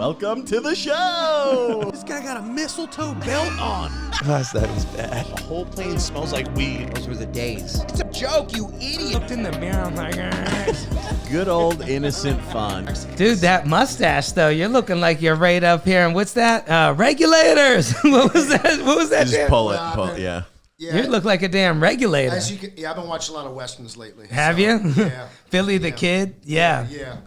Welcome to the show. This guy got a mistletoe belt on. Gosh, that is bad. The whole plane smells like weed. Those were the days. It's a joke, you idiot. Looked in the mirror, I'm like, Good old innocent fun. dude, that mustache though, you're looking like you're right up here. And what's that? Regulators. What was that? What was that? Just damn- pull it, yeah. Yeah. You look like a damn regulator. As you can, I've been watching a lot of westerns lately. Have so, you? Yeah. Billy the Kid? Yeah. Yeah.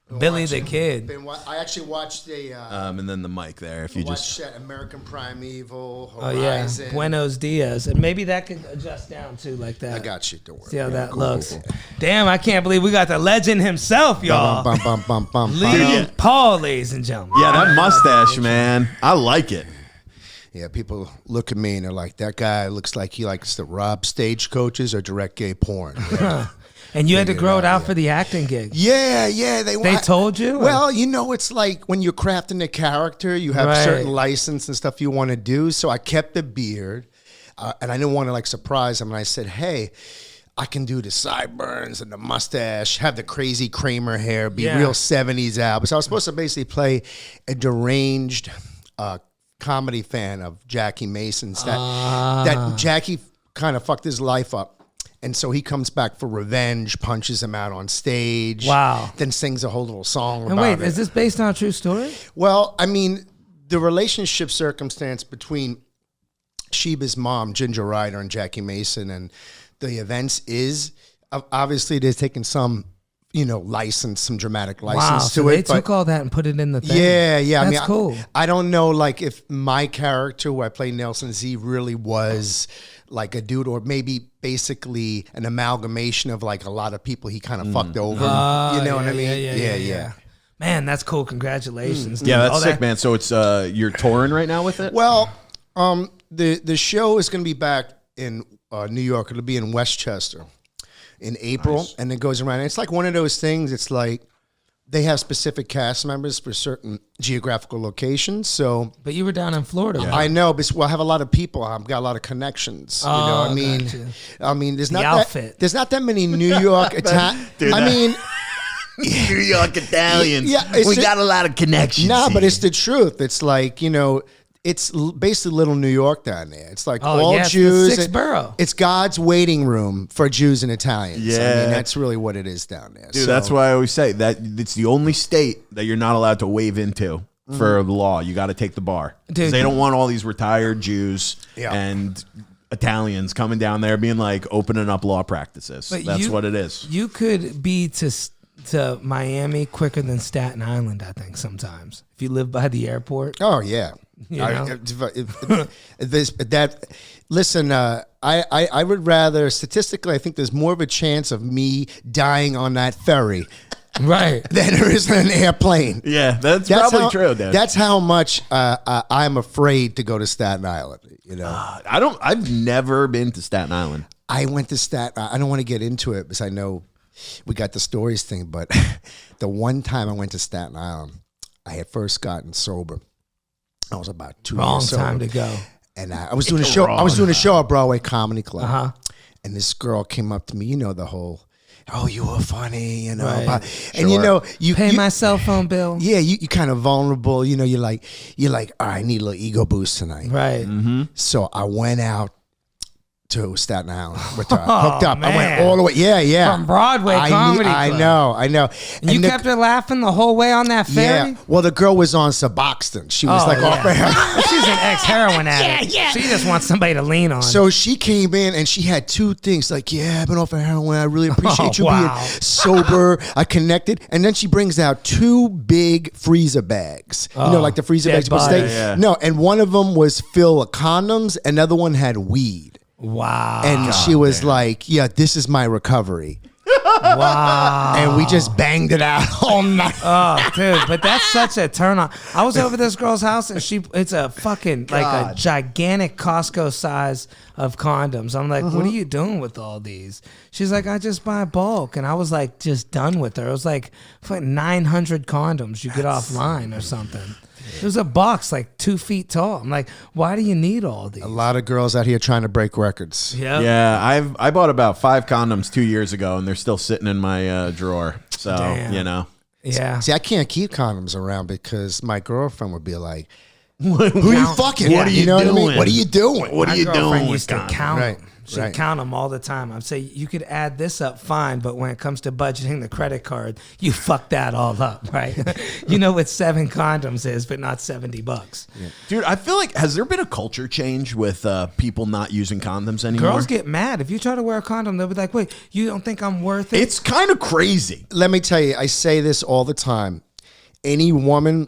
Been Billy watching- the Kid. I actually watched And then the mic there, if you watched just. that American Primeval, Oh yeah. Horizon. Buenos dias. And maybe that could adjust down too like that. I got you. Don't worry. See how that Cool, looks. cool. Damn, I can't believe we got the legend himself, y'all. Bum, bum, bum, bum, bum, Lee bum. yeah. Paul, ladies and gentlemen. Yeah, that mustache, man. I like it. Yeah, people look at me and they're like, that guy looks like he likes to rob stagecoaches or direct gay porn. Yeah. And you had to Figure it grow it out, out yeah. for the acting gig. Yeah. They told you? Well, you know, it's like when you're crafting a character, you have Right. certain license and stuff you want to do. So I kept the beard, and I didn't want to like surprise him. And I said, hey, I can do the sideburns and the mustache, have the crazy Kramer hair, be Yeah. real 70s Albert. So I was supposed to basically play a deranged comedy fan of Jackie Mason's. That Jackie kind of fucked his life up. And so he comes back for revenge, punches him out on stage. Wow. Then sings a whole little song And about wait, it. is this based on a true story? Well, I mean, the relationship circumstance between Sheba's mom, Ginger Ryder, and Jackie Mason and the events is, obviously they're taking some, license, some dramatic license Wow, to so it. they took all that and put it in the thing. Yeah. That's cool. I don't know, like, if my character, who I play Nelson Z, really was like a dude, or maybe basically an amalgamation of like a lot of people he kind of fucked over. You know what I mean? Yeah. Man, that's cool. Congratulations. dude. Yeah, that's All sick, that- man. So it's you're touring right now with it? Well, the show is going to be back in New York. It'll be in Westchester in April, and it goes around. It's like one of those things. It's like they have specific cast members for certain geographical locations. So But you were down in Florida. right? I know, but I have a lot of people. I've got a lot of connections. You know what I mean? gotcha. I mean, there's not outfit. there's not that many New York Italians. Dude, I mean. New York Italians. Yeah, it's we the- got a lot of connections. No, but here. it's the truth. It's like, it's basically little New York down there. It's like Oh, all yeah, it's the Jews. sixth borough. It's God's waiting room for Jews and Italians. I Yeah. mean, that's really what it is down there. Dude, So- that's why I always say that it's the only state that you're not allowed to wave into for the law. You got to take the bar. 'Cause Dude. they don't want all these retired Jews Yeah. and Italians coming down there being like opening up law practices. But That's you- what it is. You could be to Miami quicker than Staten Island, I think, sometimes. If you live by the airport. Oh, yeah. You know? Listen, I would rather, statistically, I think there's more of a chance of me dying on that ferry Right. than there is on an airplane. Yeah, that's probably how, true, dude. That's how much I'm afraid to go to Staten Island. I've never been to Staten Island. I went to Staten. I don't want to get into it because I know we got the stories thing. But the one time I went to Staten Island, I had first gotten sober. I was about 2 Wrong years sober. time to go. And I was doing a show. I was doing a show at Broadway Comedy Club. Uh-huh. And this girl came up to me. The whole, oh, you were funny, Right. And you Pay my cell phone bill. yeah, you kind of vulnerable. You're like, all right, I need a little ego boost tonight. Right. So I went out to Staten Island with her. Hooked up. I went man. all the way. Yeah. From Broadway Comedy I Club. know. And you the- kept her laughing the whole way on that ferry? Yeah. Well, the girl was on Suboxone. She was like off her head. She's an ex-heroin addict. Yeah. She just wants somebody to lean on. So she came in and she had two things like, yeah, I've been off of heroin. I really appreciate you wow. being sober. I connected. And then she brings out two big freezer bags. Like the freezer dead bags. But body. Yeah. No, and one of them was filled with condoms. Another one had weed. wow. And she was like, yeah, this is my recovery. wow. And we just banged it out all night. Oh, dude, but that's such a turn on. I was over this girl's house and it's a fucking like a gigantic Costco size of condoms. I'm like, what are you doing with all these? She's like, I just buy bulk. And I was like, just done with her. It was like 900 condoms you get offline or something. It was a box like 2 feet tall. I'm like, why do you need all these? A lot of girls out here trying to break records. Yeah. Yeah, I bought about 5 condoms 2 years ago, and they're still sitting in my drawer. So Damn. Yeah. See, I can't keep condoms around because my girlfriend would be like, "Who are you fucking? What are you know doing? What I mean? What are you doing? What are you doing with used to condoms? count Right, them. She'd right. count them all the time. I'd say, you could add this up fine, but when it comes to budgeting the credit card, you fuck that all up, right? You know what 7 condoms is, but not $70. Dude, I feel like, has there been a culture change with people not using condoms anymore? Girls get mad. If you try to wear a condom, they'll be like, wait, you don't think I'm worth it? It's kind of crazy. Let me tell you, I say this all the time. Any woman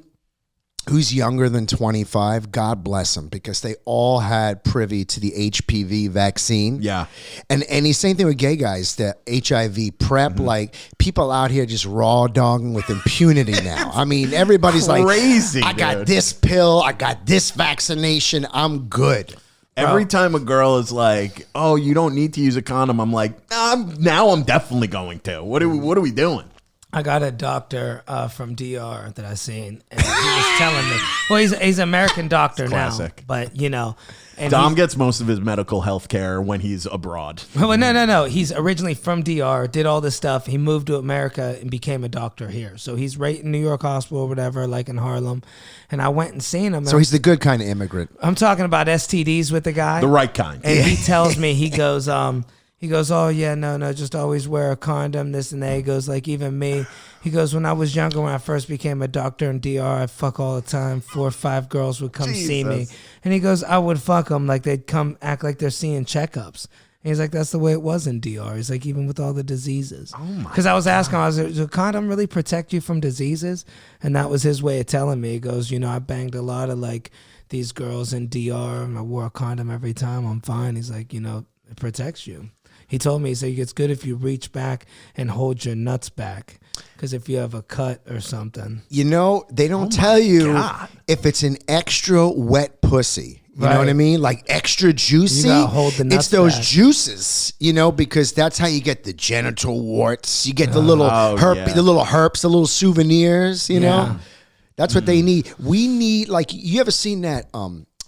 who's younger than 25, God bless them, because they all had privy to the HPV vaccine. Yeah. And the same thing with gay guys, the HIV PrEP. Like, people out here just raw dogging with impunity now. I mean, everybody's Crazy, like, I got dude. this pill, I got this vaccination, I'm good. Every time a girl is like, "Oh, you don't need to use a condom," I'm like, "Now I'm definitely going to." What are we doing? I got a doctor from DR that I seen, and he was telling me. Well, he's an American doctor now, classic. but you know, and Dom gets most of his medical health care when he's abroad. well, no. He's originally from DR, did all this stuff. He moved to America and became a doctor here. So he's right in New York Hospital or whatever, like in Harlem. And I went and seen him. So he's the good kind of immigrant. I'm talking about STDs with the guy. The right kind. And he tells me, he goes, oh yeah, no, just always wear a condom, this and that. He goes, like, even me. He goes, when I was younger, when I first became a doctor in DR, I'd fuck all the time. 4 or 5 girls would come see me. And he goes, I would fuck them like they'd come act like they're seeing checkups. And he's like, that's the way it was in DR. He's like, even with all the diseases. Oh my! Because I was asking him, does a condom really protect you from diseases? And that was his way of telling me. He goes, I banged a lot of like these girls in DR, and I wore a condom every time. I'm fine. He's like, it protects you. He told me, he said, it's good if you reach back and hold your nuts back. Because if you have a cut or something. They don't tell you if it's an extra wet pussy. You know what I mean? Like extra juicy. You gotta hold the nuts it's those back. Juices, because that's how you get the genital warts. You get the little the little herpes, the little souvenirs, know? That's what they need. We need, like, you ever seen that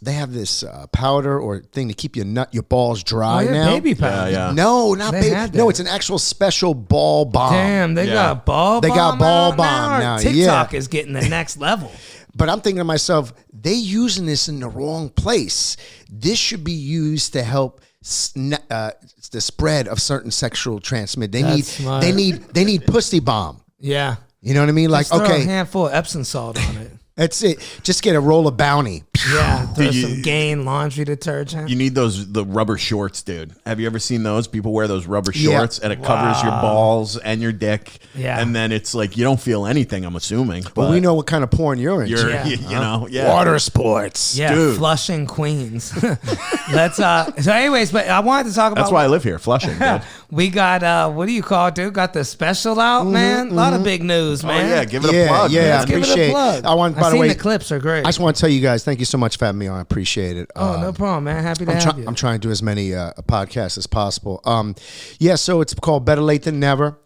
they have this powder or thing to keep your balls dry now. Baby powder. Yeah. No, not They baby. had No, that. it's an actual special ball bomb. Damn, they got ball bomb. They got ball out bomb now, TikTok yeah. is getting the next level. But I'm thinking to myself, they using this in the wrong place. This should be used to help the spread of certain sexual transmit. They That's smart. they need pussy bomb. Yeah. You know what I mean? Like, Just throw okay, a handful of Epsom salt on it. that's it. Just get a roll of Bounty. Yeah, throw Dude, some Gain laundry detergent. You need the rubber shorts, dude. Have you ever seen those? People wear those rubber Yeah. shorts, and it covers your balls and your dick. Yeah. And then it's like you don't feel anything, I'm assuming. But we know what kind of porn you're into. you're, Yeah. Water sports. Yeah, Dude. Flushing, Queens. Let's so anyways, but I wanted to talk about That's why I live here, Flushing, dude. we got what do you call it, dude? Got the special out, man. A lot of big news, man. Oh, yeah, give it a Yeah, plug. yeah. man. Let's give it appreciate a it. plug. I want- by I've the seen way, the clips are great. I just want to tell you guys, thank you so much for having me on. I appreciate it. Oh, no problem, man. Happy to have you. I'm trying to do as many podcasts as possible. So it's called Better Late Than Never.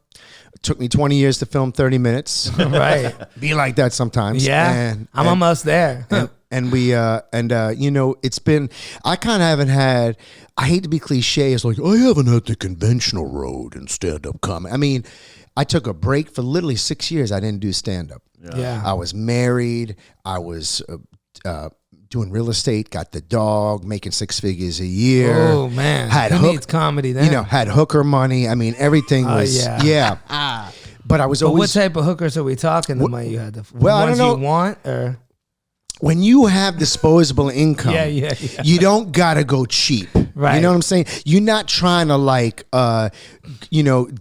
It took me 20 years to film 30 minutes. Right. Be like that sometimes. Yeah. I'm almost there. And it's been, I kind of haven't had, I hate to be cliche, it's like, I haven't had the conventional road in stand-up comedy. I mean, I took a break for literally 6 years. I didn't do stand-up. Yeah. I was married. I was doing real estate, got the dog, making 6 figures a year. Oh man. Who needs comedy then? Had hooker money. I mean, everything was, yeah. But I was But what always, type of hookers are we talking? The money you had? The Well, I ones don't know. you want or when you have disposable income, Yeah. you don't gotta go cheap. Right. You know what I'm saying? You're not trying to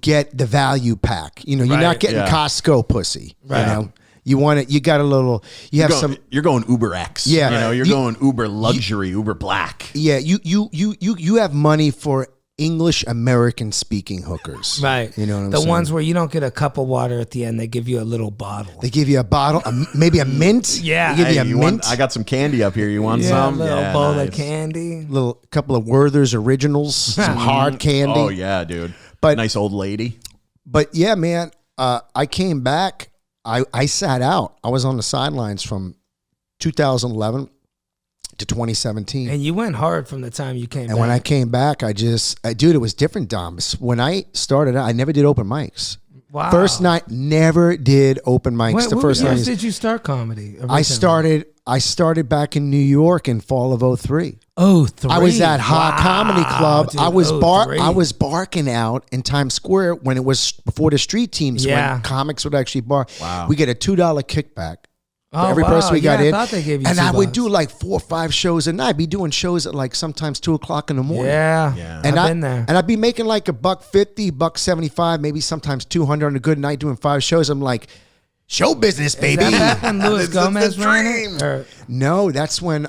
get the value pack. You're Right. not getting Yeah. Costco pussy. Right. You want it. You got a little. You have some. You're going Uber X. Yeah. You're You- going Uber luxury, Uber black. Yeah. You have money for English American speaking hookers. right. You know what I'm the saying? ones where you don't get a cup of water at the end, they give you a little bottle. They give you a bottle, maybe a mint. Yeah. They give you a you mint. want? I got some candy up here. You want Yeah, some? a little Yeah, bowl nice. of candy. little couple of Werther's originals, some hard candy. Oh yeah, dude. But- nice old lady. But yeah, man, I came back. I sat out. I was on the sidelines from 2011 to 2017. And you went hard from the time you came And back. when I came back, dude, it was different, Dom. When I started out, I never did open mics. Wow. First night, never did open mics. The first When night. did you start comedy? I started back in New York in fall of 03. Oh, 03. I was at Hot Comedy Club. Dude, I was 03. barking out in Times Square when it was before the street teams. Yeah. When comics would actually bark. Wow. We get a $2 kickback. Oh, Every person we got I in, thought they gave you and I would $2. do like 4 or 5 shows a night. I'd be doing shows at like sometimes 2:00 in the morning. Yeah. And I've been there. And I'd be making like $1.50, $1.75, maybe sometimes 200 on a good night doing 5 shows. I'm like, show business, baby. Is that back when Luis This is Gomez the ran dream. it? Or- No, that's when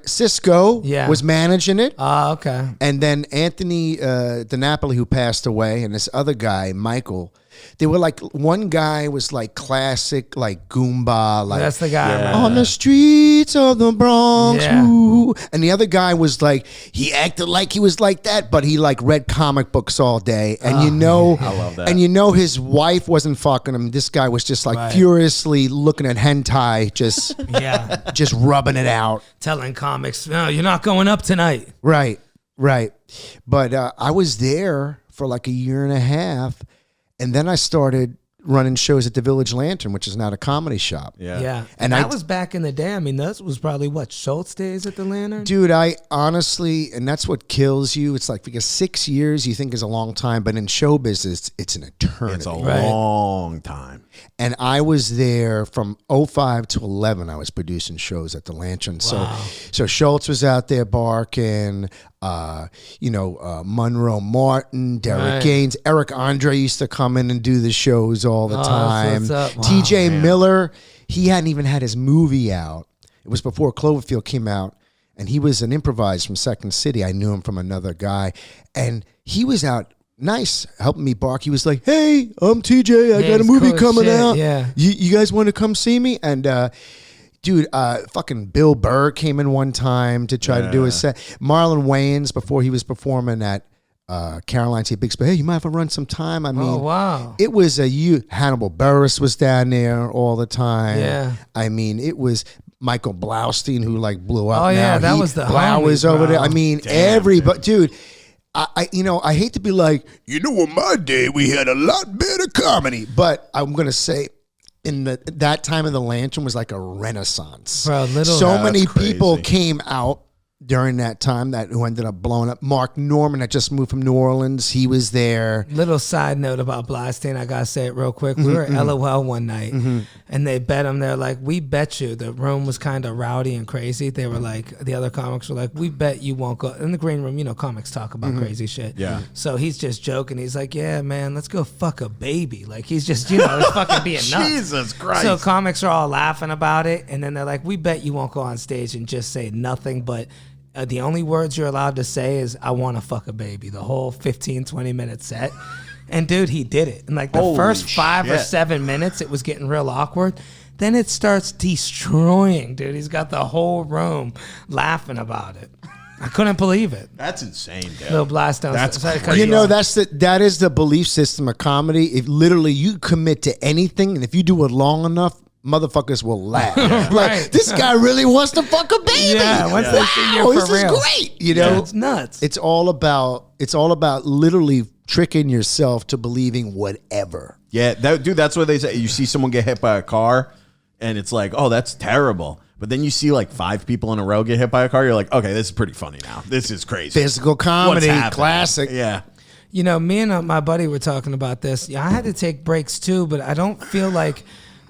Cisco was managing it. Oh, okay. And then Anthony DiNapoli, who passed away, and this other guy, Michael, they were like, one guy was like classic, like Goomba, like That's the guy. Yeah. on the streets of the Bronx. Yeah. Ooh. And the other guy was like, he acted like he was like that, but he like read comic books all day. And I love that. And his wife wasn't fucking him. This guy was just like furiously looking at hentai, just Yeah. just rubbing it out. Telling comics, no, you're not going up tonight. Right. But I was there for like a year and a half, and then I started running shows at the Village Lantern, which is not a comedy shop. Yeah. And that I- was back in the day. I mean, that was probably what, Schultz days at the Lantern? Dude, I honestly, and that's what kills you. It's like, because 6 years you think is a long time, but in show business, it's an eternity. It's a long time. And I was there from 05 to 11. I was producing shows at the Lantern. So Schultz was out there barking, Monroe Martin, Derek Gaines, Eric Andre used to come in and do the shows all the time. what's up. Wow, TJ Miller, he hadn't even had his movie out. It was before Cloverfield came out, and he was an improviser from Second City. I knew him from another guy, and he was out nice helping me bark. He was like, "Hey, I'm TJ. I got a he's movie cool as coming shit, out. yeah. You guys want to come see me?" And dude, fucking Bill Burr came in one time to try to do a set. Marlon Wayans, before he was performing at Caroline's Big Space, hey, you might have to run some time. I mean, Oh, wow. it was Hannibal Buress was down there all the time. Yeah. I mean, it was Michael Blaustein who like blew up. Oh, yeah, now. that was the Blau homie, was over bro. there. I mean, everybody, dude. I hate to be like, in my day we had a lot better comedy, but I'm gonna say, that time of the Lantern was like a renaissance. Bro, so many crazy. people came out during that time who ended up blowing up. Mark Norman had just moved from New Orleans. He was there. Little side note about Blaustein, I gotta say it real quick. We were at LOL one night, and they bet him. They're like, "We bet you." The room was kind of rowdy and crazy. They were like, the other comics were like, "We bet you won't go." In the green room, comics talk about crazy shit. Yeah. So he's just joking. He's like, "Yeah, man, let's go fuck a baby." Like he's just, he's fucking being nuts. Jesus Christ. So comics are all laughing about it, and then they're like, "We bet you won't go on stage and just say nothing, but the only words you're allowed to say is, I want to fuck a baby," the whole 15, 20-minute set. And dude, he did it. And like the Holy first 5 or shit. 7 minutes, it was getting real awkward. Then it starts destroying, dude. He's got the whole room laughing about it. I couldn't believe it. That's insane, dude. Little blast down. That's Sorry to cut crazy. you off. That is the belief system of comedy. If literally you commit to anything, and if you do it long enough, motherfuckers will laugh. Right. Like, this guy really wants to fuck a baby. Yeah, once they see you're Wow, for this is real. great. You know, It's nuts. it's all about literally tricking yourself to believing whatever. Yeah, that's what they say. You see someone get hit by a car, and it's like, oh, that's terrible. But then you see like 5 people in a row get hit by a car. You're like, okay, this is pretty funny now. This is crazy. Physical comedy, What's happening? classic. Yeah. Me and my buddy were talking about this. Yeah, I had to take breaks too, but I don't feel like,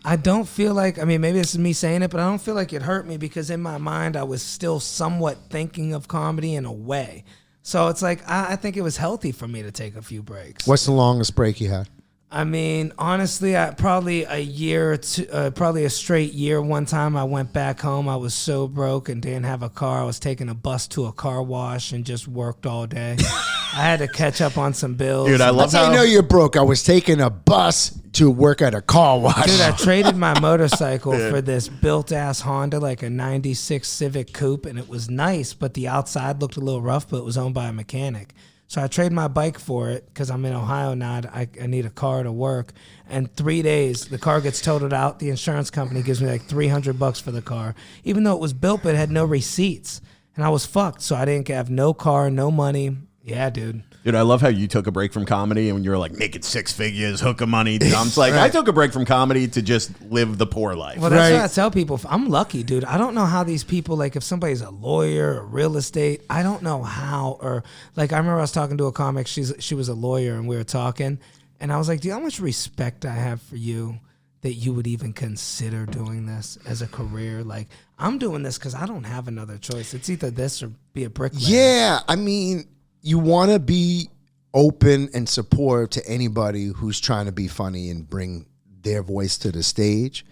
I mean, maybe this is me saying it, but I don't feel like it hurt me because in my mind, I was still somewhat thinking of comedy in a way. So it's like, I think it was healthy for me to take a few breaks. What's the longest break you had? I mean, honestly, probably a year or two, probably a straight year. One time I went back home. I was so broke and didn't have a car. I was taking a bus to a car wash and just worked all day. I had to catch up on some bills. Dude, I love That's how how I know you're broke. I was taking a bus to work at a car wash. Dude, I traded my motorcycle for this built-ass Honda, like a 96 Civic Coupe, and it was nice, but the outside looked a little rough, but it was owned by a mechanic. So I traded my bike for it because I'm in Ohio now. I need a car to work. And 3 days, the car gets totaled out. The insurance company gives me like $300 for the car, even though it was built but it had no receipts. And I was fucked. So I didn't have no car, no money. Yeah, dude. Dude, I love how you took a break from comedy and you were like making 6 figures, hook of money. I'm just like, I took a break from comedy to just live the poor life. Well, that's what I tell people. I'm lucky, dude. I don't know how these people, like if somebody's a lawyer or real estate, I don't know how, or like I remember I was talking to a comic, she was a lawyer and we were talking and I was like, do you know how much respect I have for you that you would even consider doing this as a career? Like I'm doing this because I don't have another choice. It's either this or be a bricklayer. Yeah, I mean, you want to be open and supportive to anybody who's trying to be funny and bring their voice to the stage.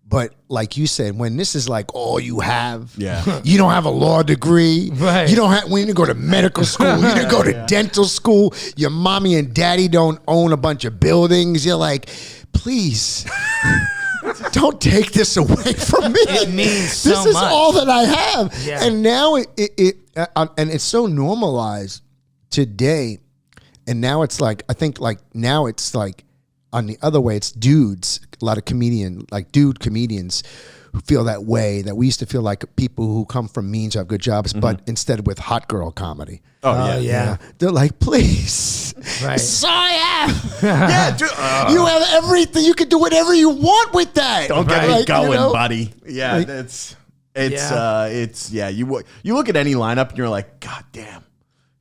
But like you said, when this is like all you have, you don't have a law degree, right? You don't have. We didn't go to medical school. You didn't go to dental school. Your mommy and daddy don't own a bunch of buildings. You're like, please. Don't take this away from me. It means so this is much. all that I have. Yeah. And now and it's so normalized today. And now it's like, I think like now it's like on the other way, it's dudes, a lot of dude comedians who feel that way, that we used to feel like people who come from means have good jobs, but instead with hot girl comedy. Oh, yeah. They're like, please. Right. Yeah, dude, You have everything. You can do whatever you want with that. don't get me going, buddy. Yeah, Like- you look at any lineup and you're like, God damn.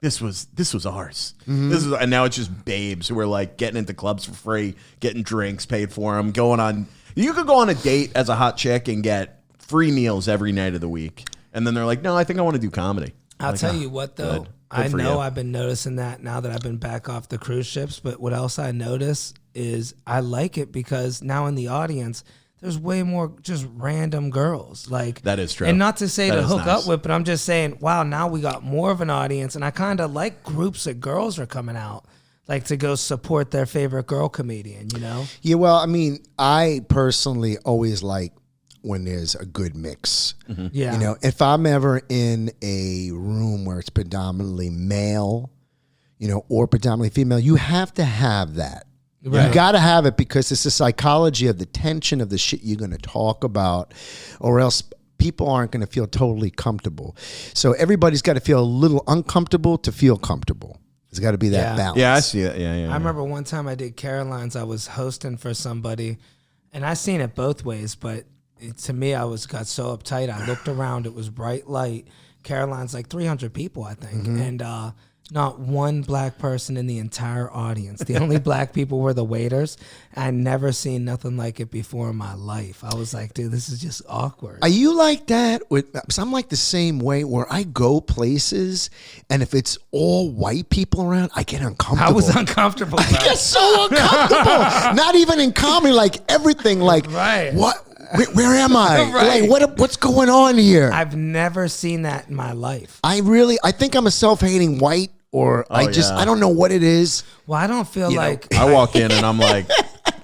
This was ours. And now it's just babes who are like getting into clubs for free, getting drinks paid for them, going on. You could go on a date as a hot chick and get free meals every night of the week, and then they're like, "No, I think I want to do comedy." I'll Like, tell you what, though. good I for know you. I've been noticing that now that I've been back off the cruise ships. But what else I notice is I like it because now in the audience, there's way more just random girls. Like That is true. And not to say That to is hook nice. up with, but I'm just saying, wow, now we got more of an audience. And I kind of like groups of girls are coming out, like to go support their favorite girl comedian, you know? Yeah, well, I mean, I personally always like when there's a good mix. Yeah. You know, if I'm ever in a room where it's predominantly male, or predominantly female, you have to have that. Right. You got to have it because it's the psychology of the tension of the shit you're going to talk about, or else people aren't going to feel totally comfortable. So everybody's got to feel a little uncomfortable to feel comfortable. There's got to be that balance. Yeah, I see that. Yeah. I remember one time I did Caroline's. I was hosting for somebody, and I seen it both ways. But to me, got so uptight. I looked around. It was bright light. Caroline's like 300 people, I think, and not one black person in the entire audience. The only black people were the waiters. I never seen nothing like it before in my life. I was like, dude, this is just awkward. Are you like that? Because I'm like the same way where I go places and if it's all white people around, I get uncomfortable. I was uncomfortable. Bro. I get so uncomfortable. Not even in comedy, like everything. Like, Right. what? Where am I? Right. Like, what's going on here? I've never seen that in my life. I think I'm a self-hating white, or I don't know what it is. Well, I don't feel like I walk in and I'm like,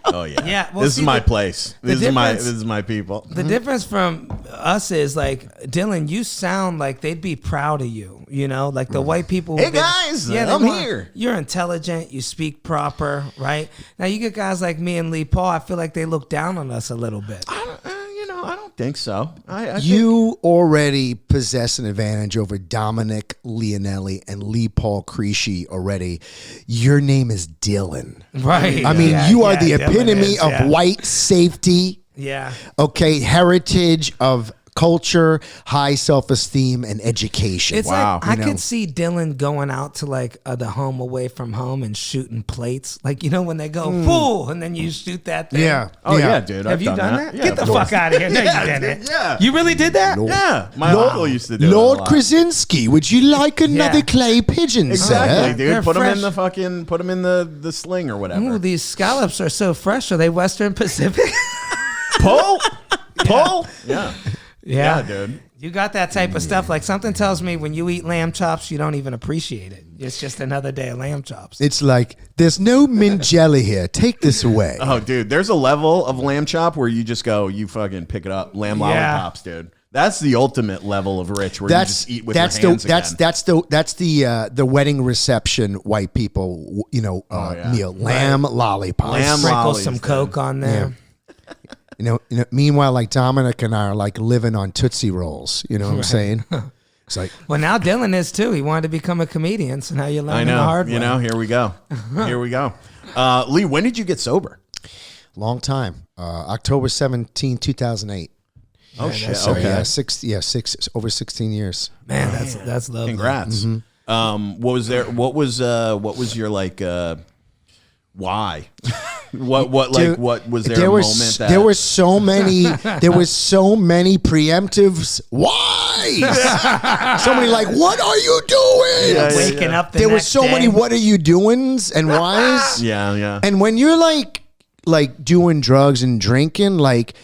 oh yeah, Yeah, well, this see, is my the- place. the This difference- is my people. the difference from us is like, Dylan, you sound like they'd be proud of you, like the white people. Hey, guys, I'm here. You're intelligent. You speak proper, right? Now you get guys like me and Lee Paul. I feel like they look down on us a little bit. I don't think so. I think You already possess an advantage over Dominic Leonelli and Lee Paul Creasy already. Your name is Dylan. Right. I mean, Yeah, you are yeah, the Dylan epitome is, of yeah. white safety, Yeah. okay, heritage of culture, high self-esteem, and education. It's Wow. like I You know? could see Dylan going out to like the home away from home and shooting plates. Like, when they go, "Fool," and then you shoot that thing. Yeah. Oh yeah, dude. Have I've you done that? Yeah, Get the of course. fuck out of here. No, Yeah, you didn't. dude, yeah. You really did that? Yeah, my uncle used to do Lord it a lot. Krasinski, would you like another Yeah. clay pigeon, Exactly, sir? dude. They're Put them in fresh. the sling or whatever. Ooh, these scallops are so fresh. Are they Western Pacific? Pull. Yeah. Yeah, dude. You got that type of stuff. Like something tells me when you eat lamb chops, you don't even appreciate it. It's just another day of lamb chops. It's like, there's no mint jelly here. Take this away. Oh, dude, there's a level of lamb chop where you just go, you fucking pick it up, lamb lollipops, dude. That's the ultimate level of rich, where you just eat with your hands again. That's the wedding reception white people meal. Lamb lollipops. Lamb Sprinkle lollies, some dude. Coke on there. Meanwhile, like Dominic and I are like living on Tootsie Rolls. You know what I'm saying? It's like, Well, now Dylan is too. He wanted to become a comedian, so now you're I learning the hard know. way. You know, here we go. Here we go. Lee, when did you get sober? long time. October 17, 2008. Oh shit! So, Okay. over 16 years. Man, that's lovely. Congrats. What was there? What was your like? Why? what Dude, was there a moment that there were so many preemptives. Why? Somebody like, what are you doing? Yeah, Waking up the There were next so day. many what are you doings and whys. Yeah. And when you're like doing drugs and drinking, like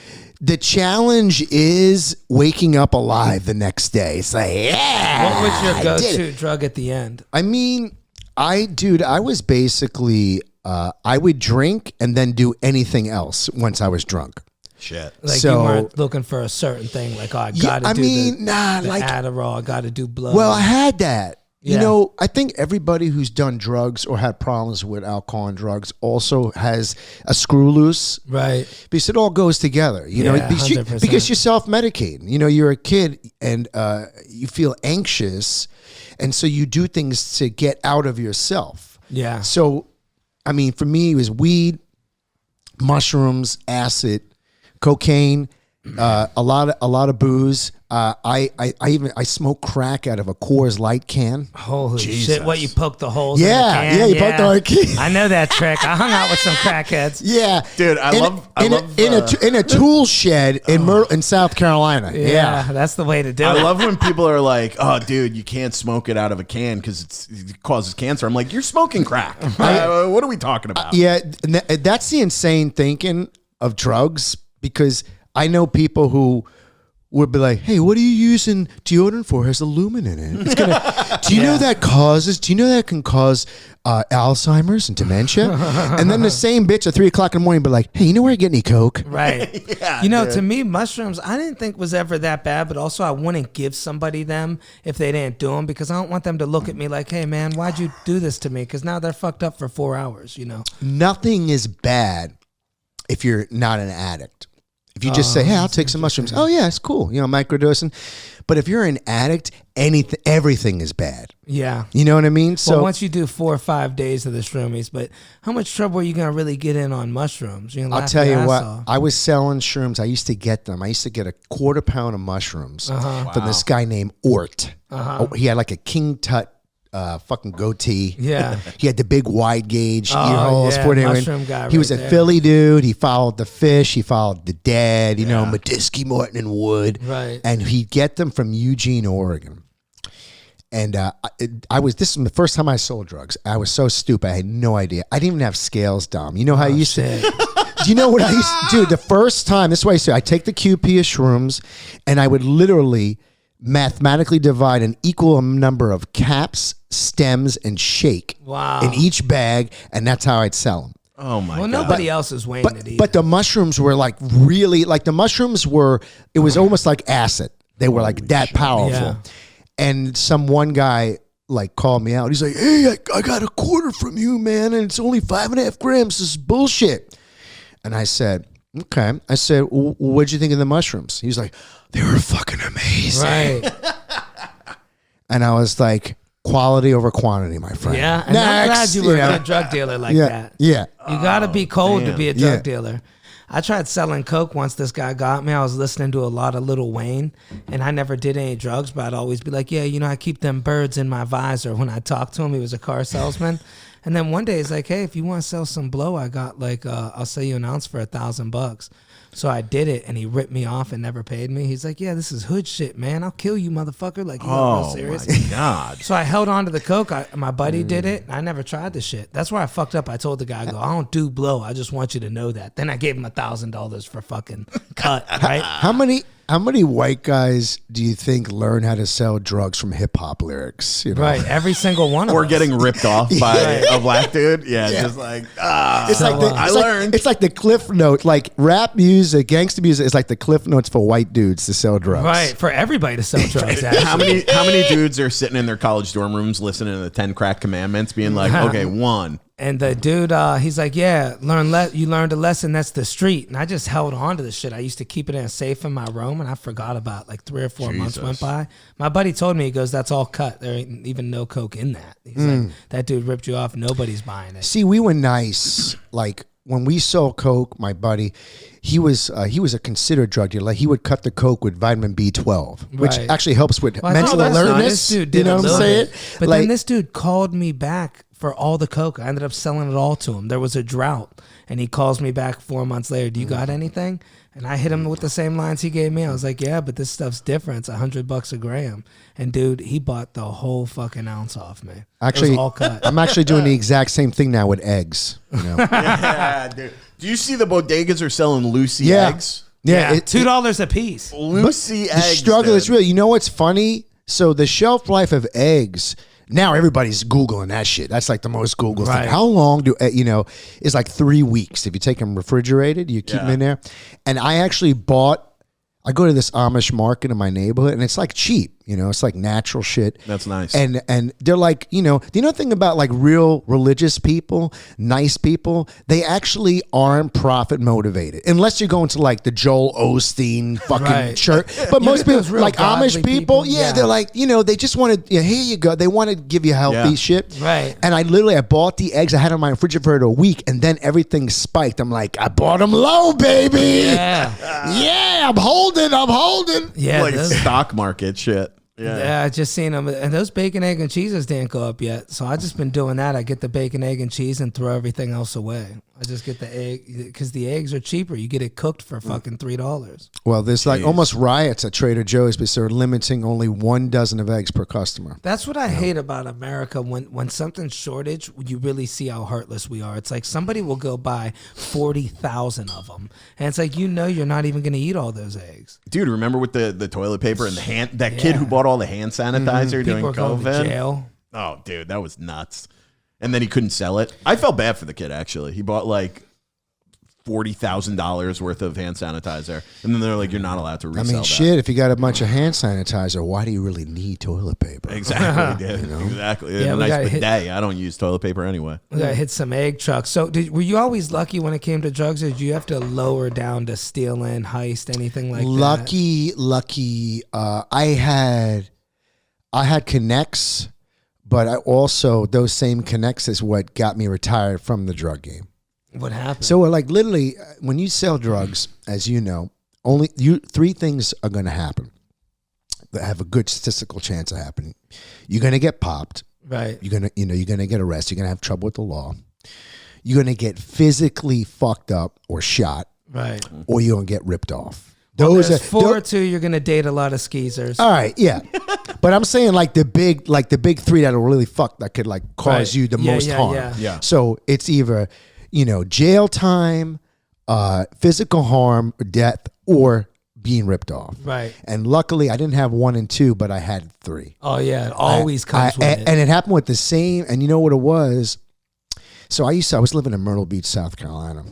the challenge is waking up alive the next day. It's like, yeah. What was your I did go-to it. drug at the end? I mean, I was basically, I would drink and then do anything else once I was drunk. shit. Like So- you weren't looking for a certain thing. Like, oh, I got to do the Adderall. I got to do blow. Well, I had that. You Yeah. know, I think everybody who's done drugs or had problems with alcohol and drugs also has a screw loose. right. Because it all goes together, you know, Yeah, because, 100%. because you're self-medicating. You know, you're a kid and you feel anxious, and so you do things to get out of yourself. Yeah. So, I mean, for me, it was weed, mushrooms, acid, cocaine, a lot of booze. I smoked crack out of a Coors Light can. Holy Jesus. shit! What, you poked the holes? Yeah, in the can? yeah, you poked the hole in the can. I know that trick. I hung out with some crackheads. Yeah, Dude, I love in a tool shed in South Carolina. Yeah, that's the way to do I it. love when people are like, "Oh, dude, you can't smoke it out of a can because it causes cancer." I'm like, "You're smoking crack. What are we talking about?" Yeah, that's the insane thinking of drugs, because I know people who would be like, "Hey, what are you using deodorant for? It has aluminum in it. It's gonna." Do you know that can cause Alzheimer's and dementia? And then the same bitch at 3:00 in the morning be like, "Hey, you know where I get any coke?" Right. Yeah, you know, dude. to me, mushrooms, I didn't think was ever that bad, but also I wouldn't give somebody them if they didn't do them, because I don't want them to look at me like, hey, man, why'd you do this to me? Because now they're fucked up for 4 hours, you know? Nothing is bad if you're not an addict. If you just say, "Hey, I'll take some mushrooms." Oh yeah, it's cool. You know, microdosing. But if you're an addict, everything is bad. Yeah. You know what I mean? So Well, once you do 4 or 5 days of the shroomies, but how much trouble are you going to really get in on mushrooms? You I'll tell you what, I was selling shrooms. I used to get them. I used to get a quarter pound of mushrooms from this guy named Ort. Oh, he had like a King Tut fucking goatee. Yeah. He had the big wide gauge ear Oh, holes. yeah, put it in. mushroom guy He was a right there. Philly dude. He followed the Fish. He followed the Dead. You know, Madisky, Morton, and Wood. Right. And he'd get them from Eugene, Oregon. And this is the first time I sold drugs. I was so stupid. I had no idea. I didn't even have scales, Dom. You know how I used to. Do you know what I used to do? The first time, this is what I used to do. I take the QP of shrooms, and I would literally mathematically divide an equal number of caps, stems, and shake in each bag, and that's how I'd sell them. Oh my Well, god. nobody else is weighing it either. But the mushrooms were like really, like the mushrooms were, it was almost like acid. They were like that powerful. Yeah. And some one guy like called me out. He's like, "Hey, I got a quarter from you, man, and it's only 5.5 grams. This is bullshit." And I said, "Okay." I said, "What'd you think of the mushrooms?" He's like, "They were fucking amazing." Right. And I was like, quality over quantity, my friend. Yeah. And I'm glad Next, you were know. a good drug dealer like Yeah, that. yeah. You got to be cold to be a drug Yeah. dealer. I tried selling coke once this guy got me. I was listening to a lot of Lil Wayne, and I never did any drugs, but I'd always be like, yeah, you know, I keep them birds in my visor. When I talked to him, he was a car salesman. And then one day he's like, hey, if you want to sell some blow, I got like, I'll sell you an ounce for $1,000. So I did it, and he ripped me off and never paid me. He's like, yeah, this is hood shit, man. I'll kill you, motherfucker. Like, you know, real Oh serious. my god. So I held on to the coke. My buddy did it. I never tried the shit. That's where I fucked up. I told the guy, I go, I don't do blow. I just want you to know that. Then I gave him $1,000 for fucking cut, right? How many white guys do you think learn how to sell drugs from hip hop lyrics? You know? Right. Every single one of Or us. getting ripped off by a black dude. Yeah, just like It's like I learned. It's like the cliff note, like rap music, gangster music is like the cliff notes for white dudes to sell drugs. Right. For everybody to sell drugs. How many dudes are sitting in their college dorm rooms listening to the 10 crack commandments being like, okay, 1, And the dude, he's like, yeah, you learned a lesson. That's the street. And I just held on to the shit. I used to keep it in a safe in my room, and I forgot about it. Like 3 or 4 months went by. My buddy told me, he goes, that's all cut. There ain't even no coke in that. He's like, that dude ripped you off. Nobody's buying it. See, we were nice. Like when we sold coke, my buddy, he was a considered drug dealer. Like he would cut the coke with vitamin B12, which actually helps with mental alertness. This dude you know what I'm saying? But then this dude called me back for all the coke. I ended up selling it all to him. There was a drought, and he calls me back 4 months later. Do you got anything? And I hit him with the same lines he gave me. I was like, yeah, but this stuff's different. It's $100 a gram. And dude, he bought the whole fucking ounce off me. Actually, it was all cut. I'm actually doing the exact same thing now with eggs. You know? Yeah, dude. Do you see the bodegas are selling Lucy eggs? Yeah, $2 a piece. Lucy eggs. The struggle is real. You know what's funny? So the shelf life of eggs. Now everybody's Googling that shit. That's like the most Googled thing. How long do, it's like 3 weeks. If you take them refrigerated, you keep them in there. And I actually I go to this Amish market in my neighborhood, and it's like cheap. It's like natural shit. That's nice. And they're like, the thing about like real religious people, nice people, they actually aren't profit motivated. Unless you're going to like the Joel Osteen fucking church. But most people, like Amish people, they're like, they just want to, here you go. They want to give you healthy shit. Right. And I bought the eggs. I had them in my refrigerator a week, and then everything spiked. I'm like, I bought them low, baby. Yeah. Yeah, I'm holding. Yeah. Like stock market shit. Yeah, I just seen them. And those bacon, egg, and cheeses didn't go up yet. So I just been doing that. I get the bacon, egg, and cheese and throw everything else away. I just get the egg because the eggs are cheaper. You get it cooked for fucking $3. Well, there's like almost riots at Trader Joe's because they're limiting only 1 dozen of eggs per customer. That's what I hate about America. When something's shortage, you really see how heartless we are. It's like somebody will go buy 40,000 of them. And it's like, you're not even going to eat all those eggs. Dude, remember with the toilet paper and that kid who bought all the hand sanitizer during People are COVID? going to jail. Oh, dude, that was nuts. And then he couldn't sell it. I felt bad for the kid, actually. He bought like $40,000 worth of hand sanitizer. And then they're like, you're not allowed to resell that. Shit, if you got a bunch of hand sanitizer, why do you really need toilet paper? Exactly, dude. Exactly. Yeah, a nice bidet. I don't use toilet paper anyway. We got to hit some egg trucks. So were you always lucky when it came to drugs, or did you have to lower down to steal in, heist, anything like that? Lucky. I had connects. But I also, those same connects is what got me retired from the drug game. What happened? So like literally, when you sell drugs, as you know, only 3 things are going to happen that have a good statistical chance of happening. You're going to get popped. Right. You're going to get arrested. You're going to have trouble with the law. You're going to get physically fucked up or shot. Right. Or you're going to get ripped off. Those are 4 or 2. You're gonna date a lot of skeezers. All right, yeah, but I'm saying like the big 3 that are really fucked that could like cause you the most harm. Yeah. So it's either jail time, physical harm, death, or being ripped off. Right. And luckily, I didn't have 1 and 2, but I had 3. Oh yeah, it always comes with it. And it happened with the same. And you know what it was? So I was living in Myrtle Beach, South Carolina.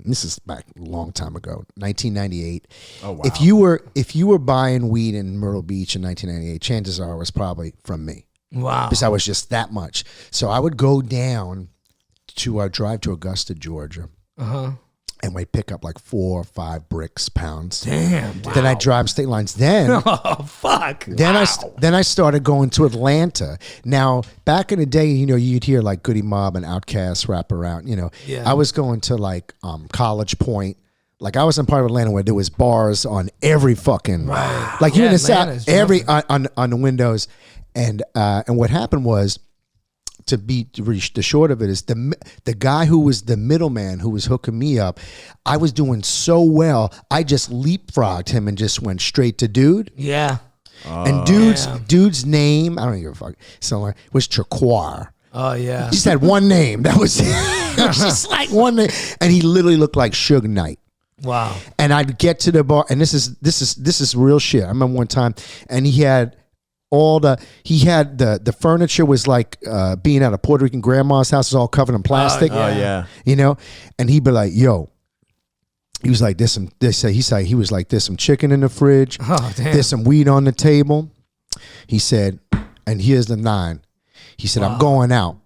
This is back a long time ago, 1998. Oh wow! If you were buying weed in Myrtle Beach in 1998, chances are it was probably from me. Wow! Because I was just that much. So I would go down to drive to Augusta, Georgia, and we'd pick up like 4 or 5 bricks, pounds. Damn! Wow. Then I'd drive state lines. Then oh fuck! Then I started going to Atlanta. Now back in the day, you'd hear like Goody Mob and Outkast rap around. I was going to like College Point. Like I was in part of Atlanta where there was bars on every fucking like here in the South, every on the windows, and what happened was. To reach the short of it is the guy who was the middleman who was hooking me up. I was doing so well, I just leapfrogged him and just went straight to dude. Yeah. And dude's name, I don't give a fuck. So was Traquar. Oh yeah. He just had one name. That was it. It was just like one name, and he literally looked like Suge Knight. Wow. And I'd get to the bar, and this is real shit. I remember one time, and he had. The furniture was like being at a Puerto Rican grandma's house, was all covered in plastic. Oh yeah. And he'd be like, yo, he was like, he was like, there's some chicken in the fridge. Oh, damn. There's some weed on the table. He said, and here's the 9. He said, I'm going out.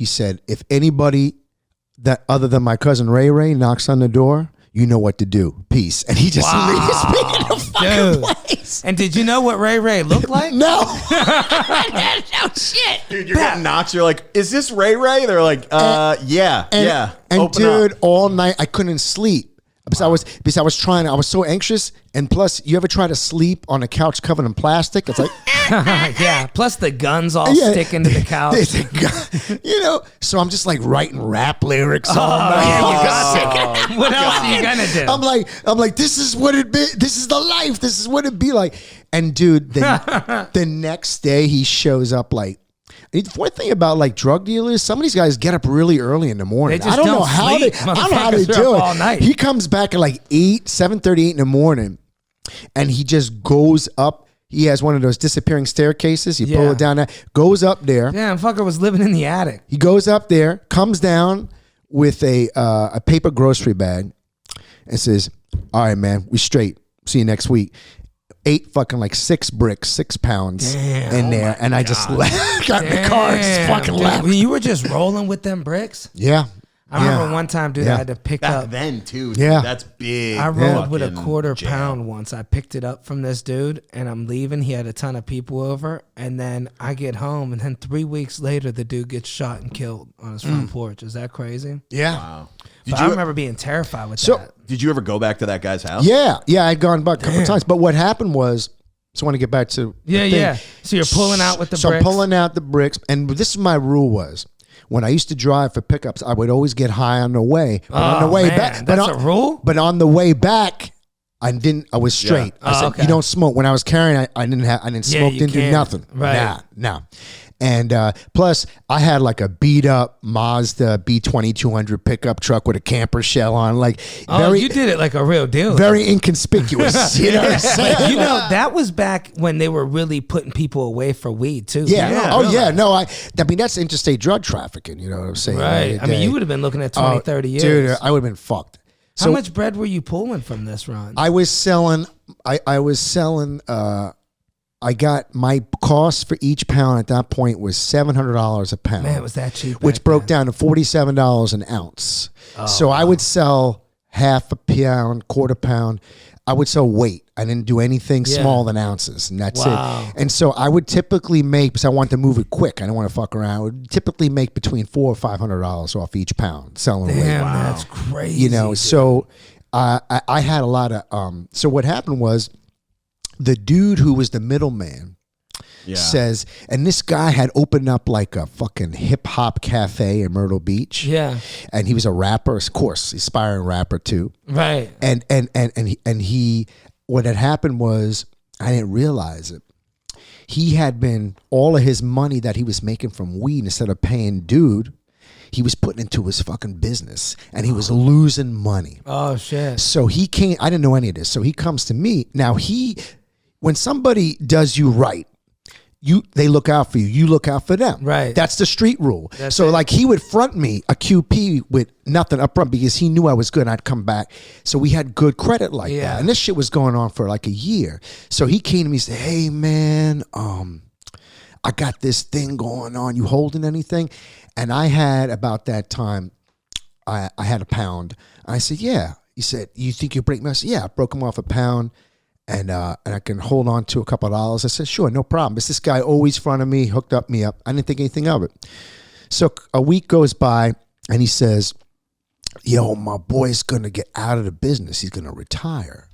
he said, if anybody that other than my cousin Ray Ray knocks on the door, you know what to do. Peace. And he just leaves me in the fucking place. And did you know what Ray Ray looked like? No. No shit. Dude, you're getting knocks. You're like, is this Ray Ray? They're like, yeah. And Open dude, up. all night I couldn't sleep. Because I was so anxious, and plus, you ever try to sleep on a couch covered in plastic? It's like, yeah. Plus the guns all stick into the couch. So I'm just like writing rap lyrics all night. Yeah, you got to. What else are you gonna do? I'm like, this is what it be. This is the life. This is what it be like. And dude, the next day he shows up like. The funny thing about like drug dealers, some of these guys get up really early in the morning. They just don't sleep. I don't know how they do it. All night. He comes back at like 7:38 in the morning, and he just goes up. He has one of those disappearing staircases. You pull it down there, goes up there. Damn, fucker was living in the attic. He goes up there, comes down with a paper grocery bag, and says, "All right, man, we straight. See you next week." Ate fucking like 6 bricks, 6 pounds in there, and I just left. Got in the car and just fucking left. You were just rolling with them bricks? Yeah. I remember one time, dude, I had to pick Back up. then, too. Yeah. That's big. I rolled with a fucking quarter jail. pound once. I picked it up from this dude, and I'm leaving. He had a ton of people over, and then I get home, and then 3 weeks later, the dude gets shot and killed on his front porch. Is that crazy? Yeah. Wow. But I remember being terrified with So- that. Did you ever go back to that guy's house? Yeah. I'd gone back a couple times. But what happened was, so I want to get back to the thing. So you're pulling out with the So bricks. I'm pulling out the bricks, and this is my rule was, when I used to drive for pickups, I would always get high on the way. But on the way back, that's a rule? But on the way back, I was straight. I said, okay. you don't smoke. When I was carrying, I didn't smoke, you didn't do can't. nothing. Right. Nah. And plus, I had like a beat up Mazda B2200 pickup truck with a camper shell on. Like, you did it like a real deal. very inconspicuous. You know what I'm saying? You know, that was back when they were really putting people away for weed, too. Yeah. You don't Oh, realize. yeah. No, I mean, that's interstate drug trafficking. You know what I'm saying? Right. I mean, you would have been looking at 20, 30 years. Dude, I would have been fucked. How much bread were you pulling from this run? I was selling, I got my cost for each pound at that point was $700 a pound. Man, it was that cheap. Which back broke then. down to $47 an ounce. So I would sell half a pound, quarter pound. I would sell weight. I didn't do anything smaller than ounces, and that's it. And so I would typically make, because I wanted to move it quick, I didn't want to fuck around. I would typically make between $400 or $500 off each pound selling weight. Damn, that's crazy. You know, dude. so I had a lot of. So what happened was, the dude who was the middleman says, and this guy had opened up like a fucking hip hop cafe in Myrtle Beach. Yeah. And he was a rapper, of course, aspiring rapper too. Right. And he what had happened was, I didn't realize it. He had been, all of his money that he was making from weed, instead of paying dude, he was putting into his fucking business, and he was losing money. Oh, shit. So he came, I didn't know any of this. So he comes to me. Now when somebody does you right, they look out for you. You look out for them. Right. That's the street rule. That's so it. like he would front me a QP with nothing up front because he knew I was good and I'd come back. So we had good credit like that. And this shit was going on for like a year. So he came to me and said, hey man, I got this thing going on. You holding anything? And I had, about that time, I had a pound. I said, yeah. He said, you think you break me? I said, yeah, I broke him off a pound. And I can hold on to a couple of dollars. I said, sure, no problem. It's this guy always fronted me, hooked up me up. I didn't think anything of it. So a week goes by, and he says, yo, my boy's going to get out of the business. He's going to retire.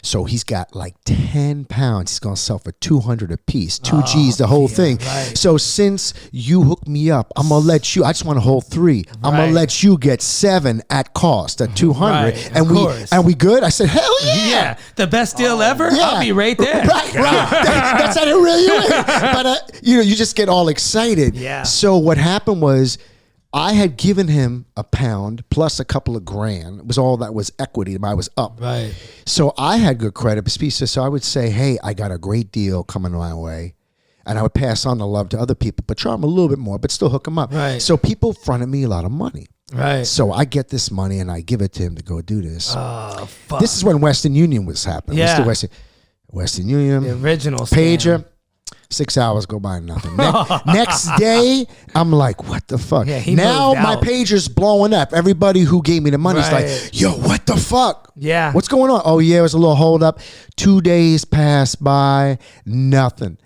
So he's got like 10 pounds. He's going to sell for 200 a piece, 2 G's, the whole thing. Right. So since you hooked me up, I'm going to let you, I just want to hold 3. I'm going to let you get 7 at cost at 200. Right, and we good? I said, hell yeah. Yeah. The best deal ever? Yeah. I'll be right there. Right. That's how they reel you in. But, you just get all excited. Yeah. So what happened was, I had given him a pound plus a couple of grand. It was all that was equity. I was up. Right. So I had good credit. So I would say, hey, I got a great deal coming my way. And I would pass on the love to other people, but charge them a little bit more, but still hook them up. Right. So people fronted me a lot of money. Right. So I get this money and I give it to him to go do this. Oh, fuck. This is when Western Union was happening. Yeah. Western Union. The original Pager. scam. 6 hours go by, nothing. Next day, I'm like, what the fuck? Yeah, he now moved my out. pager's blowing up. Everybody who gave me the money is Right. like, yo, what the fuck? Yeah. What's going on? Oh, yeah, it was a little hold up. 2 days passed by, nothing.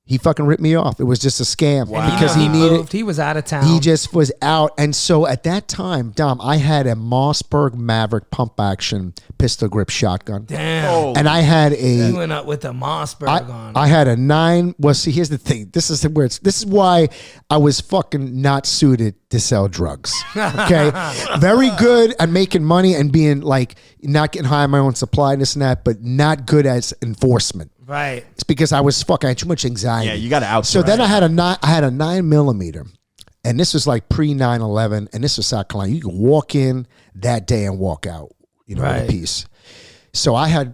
He fucking ripped me off. It was just a scam because he needed. moved. He was out of town. He just was out. And so at that time, Dom, I had a Mossberg Maverick pump action pistol grip shotgun. Damn. And I had He a went up with the Mossberg on. I had a 9. Well, see, here's the thing. This is why I was fucking not suited to sell drugs. Okay. Very good at making money and being like not getting high on my own supply and this and that, but not good as enforcement. Right. It's because I had too much anxiety. Yeah, you got to outsource. So then I had a 9mm, and this was like pre 9/11, and this was South Carolina. You can walk in that day and walk out, with a piece. So I had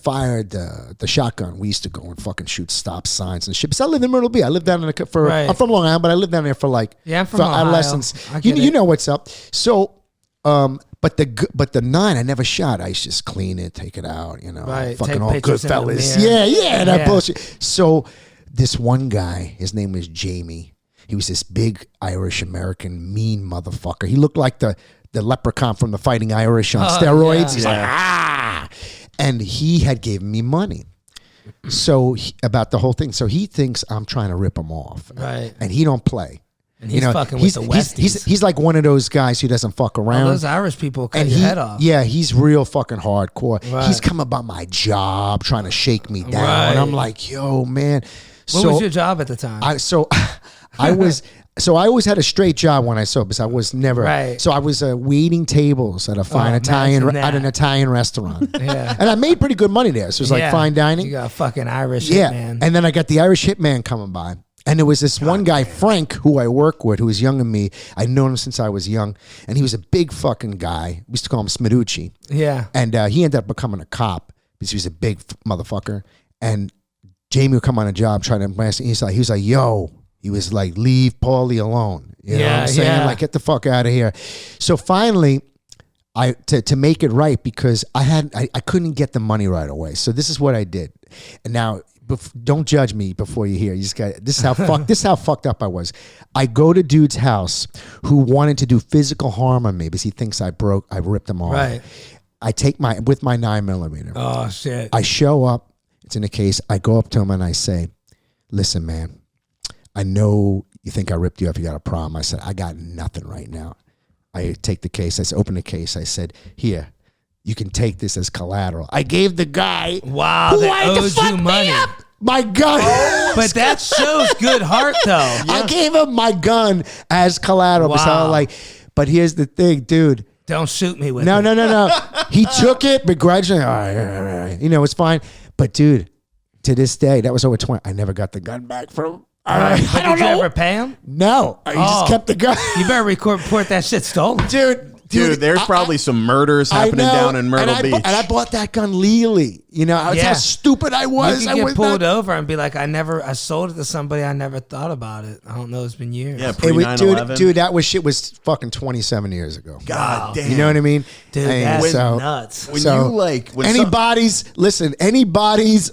fired the shotgun. We used to go and fucking shoot stop signs and shit. Because I lived in Myrtle Beach. I lived down in I'm from Long Island, but I lived down there for I'm from Ohio. adolescence. You know what's up. So, but the 9 I never shot. I used to just clean it, take it out, Right. fucking Take all good pictures in the fellas. mirror. Yeah, that bullshit. So this one guy, his name was Jamie. He was this big Irish American mean motherfucker. He looked like the leprechaun from the Fighting Irish on steroids. yeah. He's like, and he had given me money. So about the whole thing. So he thinks I'm trying to rip him off. Right. And he don't play. And he's fucking with the Westies. He's like one of those guys who doesn't fuck around. Those Irish people cut your head off. Yeah, he's real fucking hardcore. Right. He's come about my job, trying to shake me down. Right. And I'm like, yo, man. What was your job at the time? I always had a straight job when I sold, because I was never. Right. So I was waiting tables at a fine at an Italian restaurant. Yeah. And I made pretty good money there. So it was like fine dining. You got a fucking Irish Yeah. hitman. And then I got the Irish hitman coming by. And there was this one guy, Frank, who I work with, who was younger than me. I'd known him since I was young. And he was a big fucking guy. We used to call him Smiducci. Yeah. And he ended up becoming a cop because he was a big motherfucker. And Jamie would come on a job trying to impress him. He was like, yo. He was like, leave Paulie alone. You know what I'm saying? Like, get the fuck out of here. So finally, to make it right, because I couldn't get the money right away. So this is what I did. And now, don't judge me before you hear. You just got this is how fucked up I was. I go to dude's house who wanted to do physical harm on me because he thinks I ripped him off. Right. I take with my 9mm. Oh shit. I show up. It's in a case. I go up to him and I say, "Listen, man, I know you think I ripped you off. You got a problem." I said, "I got nothing right now." I take the case. I open the case. I said, "Here, you can take this as collateral." I gave the guy who they wanted to owed fuck you me money. up my gun. But that shows good heart, though. I gave him my gun as collateral. Wow. So I was like, but here's the thing, dude. Don't shoot me with it. No. He took it begrudgingly. All right. It's fine. But dude, to this day, that was over 20. I never got the gun back from him. But I don't did you know. ever pay him? No. He just kept the gun. You better report that shit stolen. Dude, there's probably some murders happening down in Myrtle Beach. And I bought that gun legally. That's how stupid I was. You I could was get pulled not- over and be like, I sold it to somebody. I never thought about it. I don't know. It's been years. Yeah, It pre was, 9/11. dude, that shit was fucking 27 years ago. God damn. You know what I mean? Dude, And that's so- nuts. When So, you like, when any some- bodies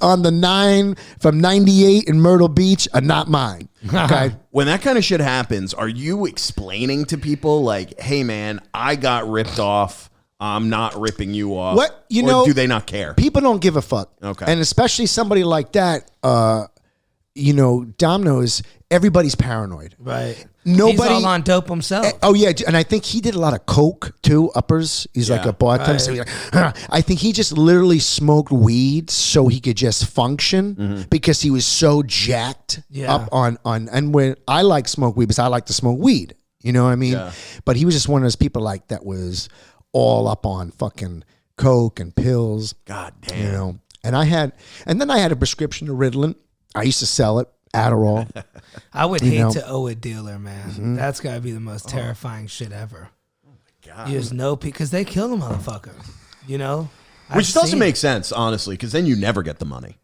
on the 9 from 98 in Myrtle Beach are not mine. Okay. when that kind of shit happens, are you explaining to people like, "Hey, man, I got ripped off. I'm not ripping you off." What or do they not care? People don't give a fuck. Okay. And especially somebody like that, Dom knows everybody's paranoid. Right. Nobody- He's all on dope himself. Oh yeah, and I think he did a lot of coke too. Uppers. He's like Yeah. a bartender. Right. So he's like, I think he just literally smoked weed so he could just function because he was so jacked Yeah. up on. And when I like smoke weed, because I like to smoke weed. You know what I mean? Yeah. But he was just one of those people like that was all up on fucking coke and pills. God damn. And then I had a prescription of Ritalin. I used to sell it. Adderall. I would hate know. to owe a dealer, man. That's got to be the most terrifying shit ever. God. You just know because they kill the motherfucker. Which doesn't make sense, honestly, because then you never get the money.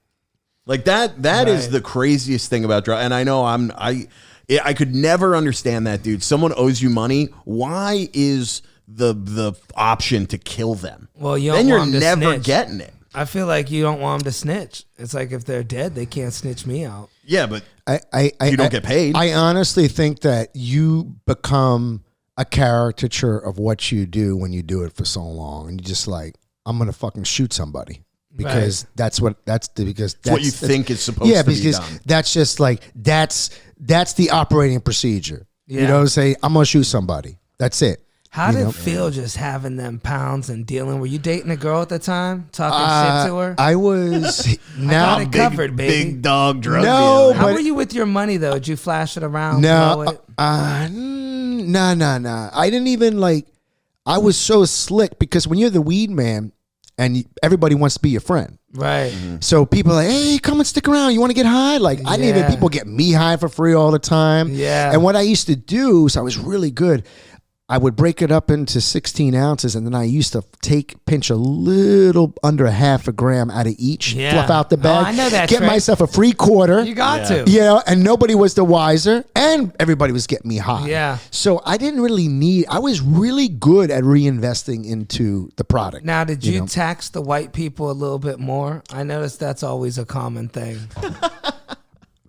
Like that is Right. the craziest thing about drugs. And I know I could never understand that, dude. Someone owes you money. Why is the option to kill them? Well, you don't then you're want them to never snitch. getting it. I feel like you don't want them to snitch. It's like if they're dead, they can't snitch me out. Yeah, but you don't get paid. I honestly think that you become a caricature of what you do when you do it for so long, and you're just like, I'm gonna fucking shoot somebody because that's what you think is supposed to be done. That's just like that's the operating procedure. Yeah. You know, say I'm gonna shoot somebody. That's it. How did it feel just having them pounds and dealing? Were you dating a girl at the time? Talking shit to her? I was got it covered, baby. Big dog drug No, dealer. How were you with your money though? Did you flash it around? No, blow it? no. I didn't even like. I was so slick because when you're the weed man and everybody wants to be your friend. Right. So people are like, hey, come and stick around. You want to get high? Like, I didn't even, people get me high for free all the time. Yeah. And what I used to do, so I was really good. I would break it up into 16 ounces, and then I used to pinch a little under a half a gram out of each, fluff out the bag. Oh, I know that Get trick. myself a free quarter. You got to. You know, and nobody was the wiser, and everybody was getting me high. Yeah. So I didn't really need, I was really good at reinvesting into the product. Now, did you tax the white people a little bit more? I noticed that's always a common thing.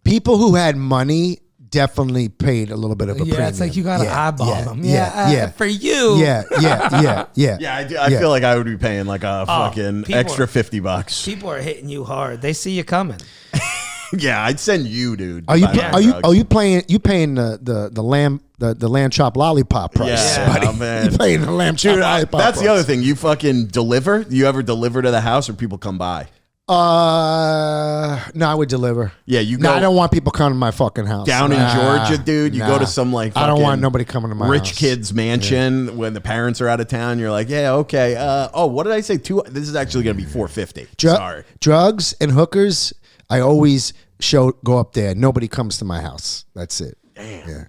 People who had money definitely paid a little bit of a premium. It's like you got to eyeball them. For you. Yeah. I feel like I would be paying like a fucking extra $50. People are hitting you hard. They see you coming. Yeah, I'd send you, dude. Are you paying the lamb chop lollipop price? Yeah, buddy. oh, man. You paying the lamb chop lollipop That's the price. other thing. You fucking deliver? Do you ever deliver to the house or people come by? No, I would deliver. Yeah, you No, go I don't want people coming to my fucking house. down in Georgia, dude. You go to some like I don't want fucking nobody coming to my rich house. kid's mansion when the parents are out of town. You're like, yeah, okay. What did I say? This is actually gonna be $450. Sorry. Drugs and hookers. I always go up there. Nobody comes to my house. That's it. Damn.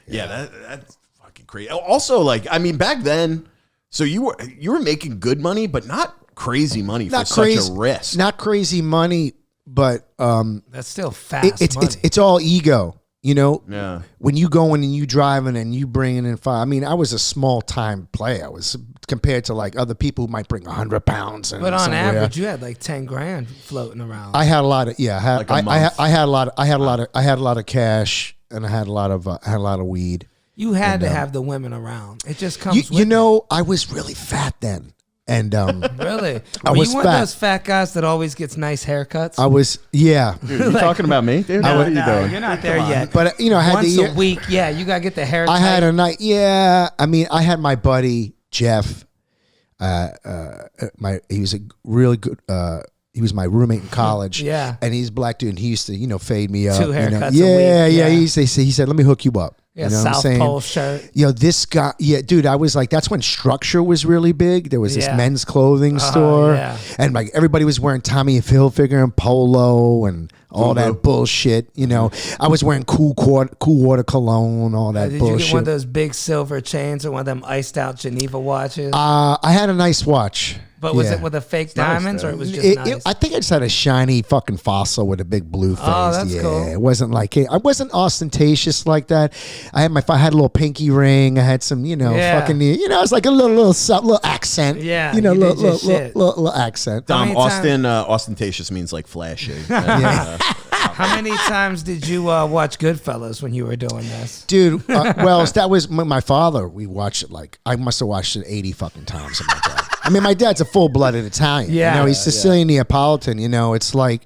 Yeah, that's fucking crazy. Also, like, I mean, back then, so you were making good money, but not crazy money for such a risk. Not crazy money, but that's still fast. It's all ego. You know, Yeah. When you going and you driving and you bringing in fire. I mean, I was a small time player. I was compared to like other people who might bring 100 pounds. But on average, you had like 10 grand floating around. I had a lot of I had a lot of cash and I had a lot of weed. You had to have the women around. It just comes. You know, I was really fat then. And really, I were was you one of fat. those fat guys that always gets nice haircuts? I was, yeah. Dude, you talking about me, dude? What are you doing? You're not there yet. But I had once the a week. Yeah, you gotta get the hair. I tight. had a night. Yeah, I mean, I had my buddy Jeff. He was a really good. He was my roommate in college. Yeah, and he's a black dude. And he used to, fade me up. 2 haircuts. Yeah, a week. yeah. He said, "Let me hook you up." Yeah, you know South what I'm saying? Pole shirt. This guy, dude, I was like, that's when Structure was really big. There was this Yeah. men's clothing store, yeah. and like everybody was wearing Tommy Hilfiger and polo and all that bullshit. You know, I was wearing Cool Water cologne, all that Did bullshit. you get one of those big silver chains or one of them iced out Geneva watches? I had a nice watch. But was Yeah. it with the fake diamonds or it was just nice? I think I just had a shiny fucking fossil with a big blue face. Oh, that's yeah, cool. It wasn't like I wasn't ostentatious like that. I had a little pinky ring. I had some, fucking, it's like a little accent. Yeah, you know, you did your shit. little accent. Tom, ostentatious means like flashy. How many times did you watch Goodfellas when you were doing this? Dude, well, that was my father. We watched it I must have watched it 80 fucking times. Something like that. I mean, my dad's a full-blooded Italian. Yeah. He's Sicilian Neapolitan. It's like,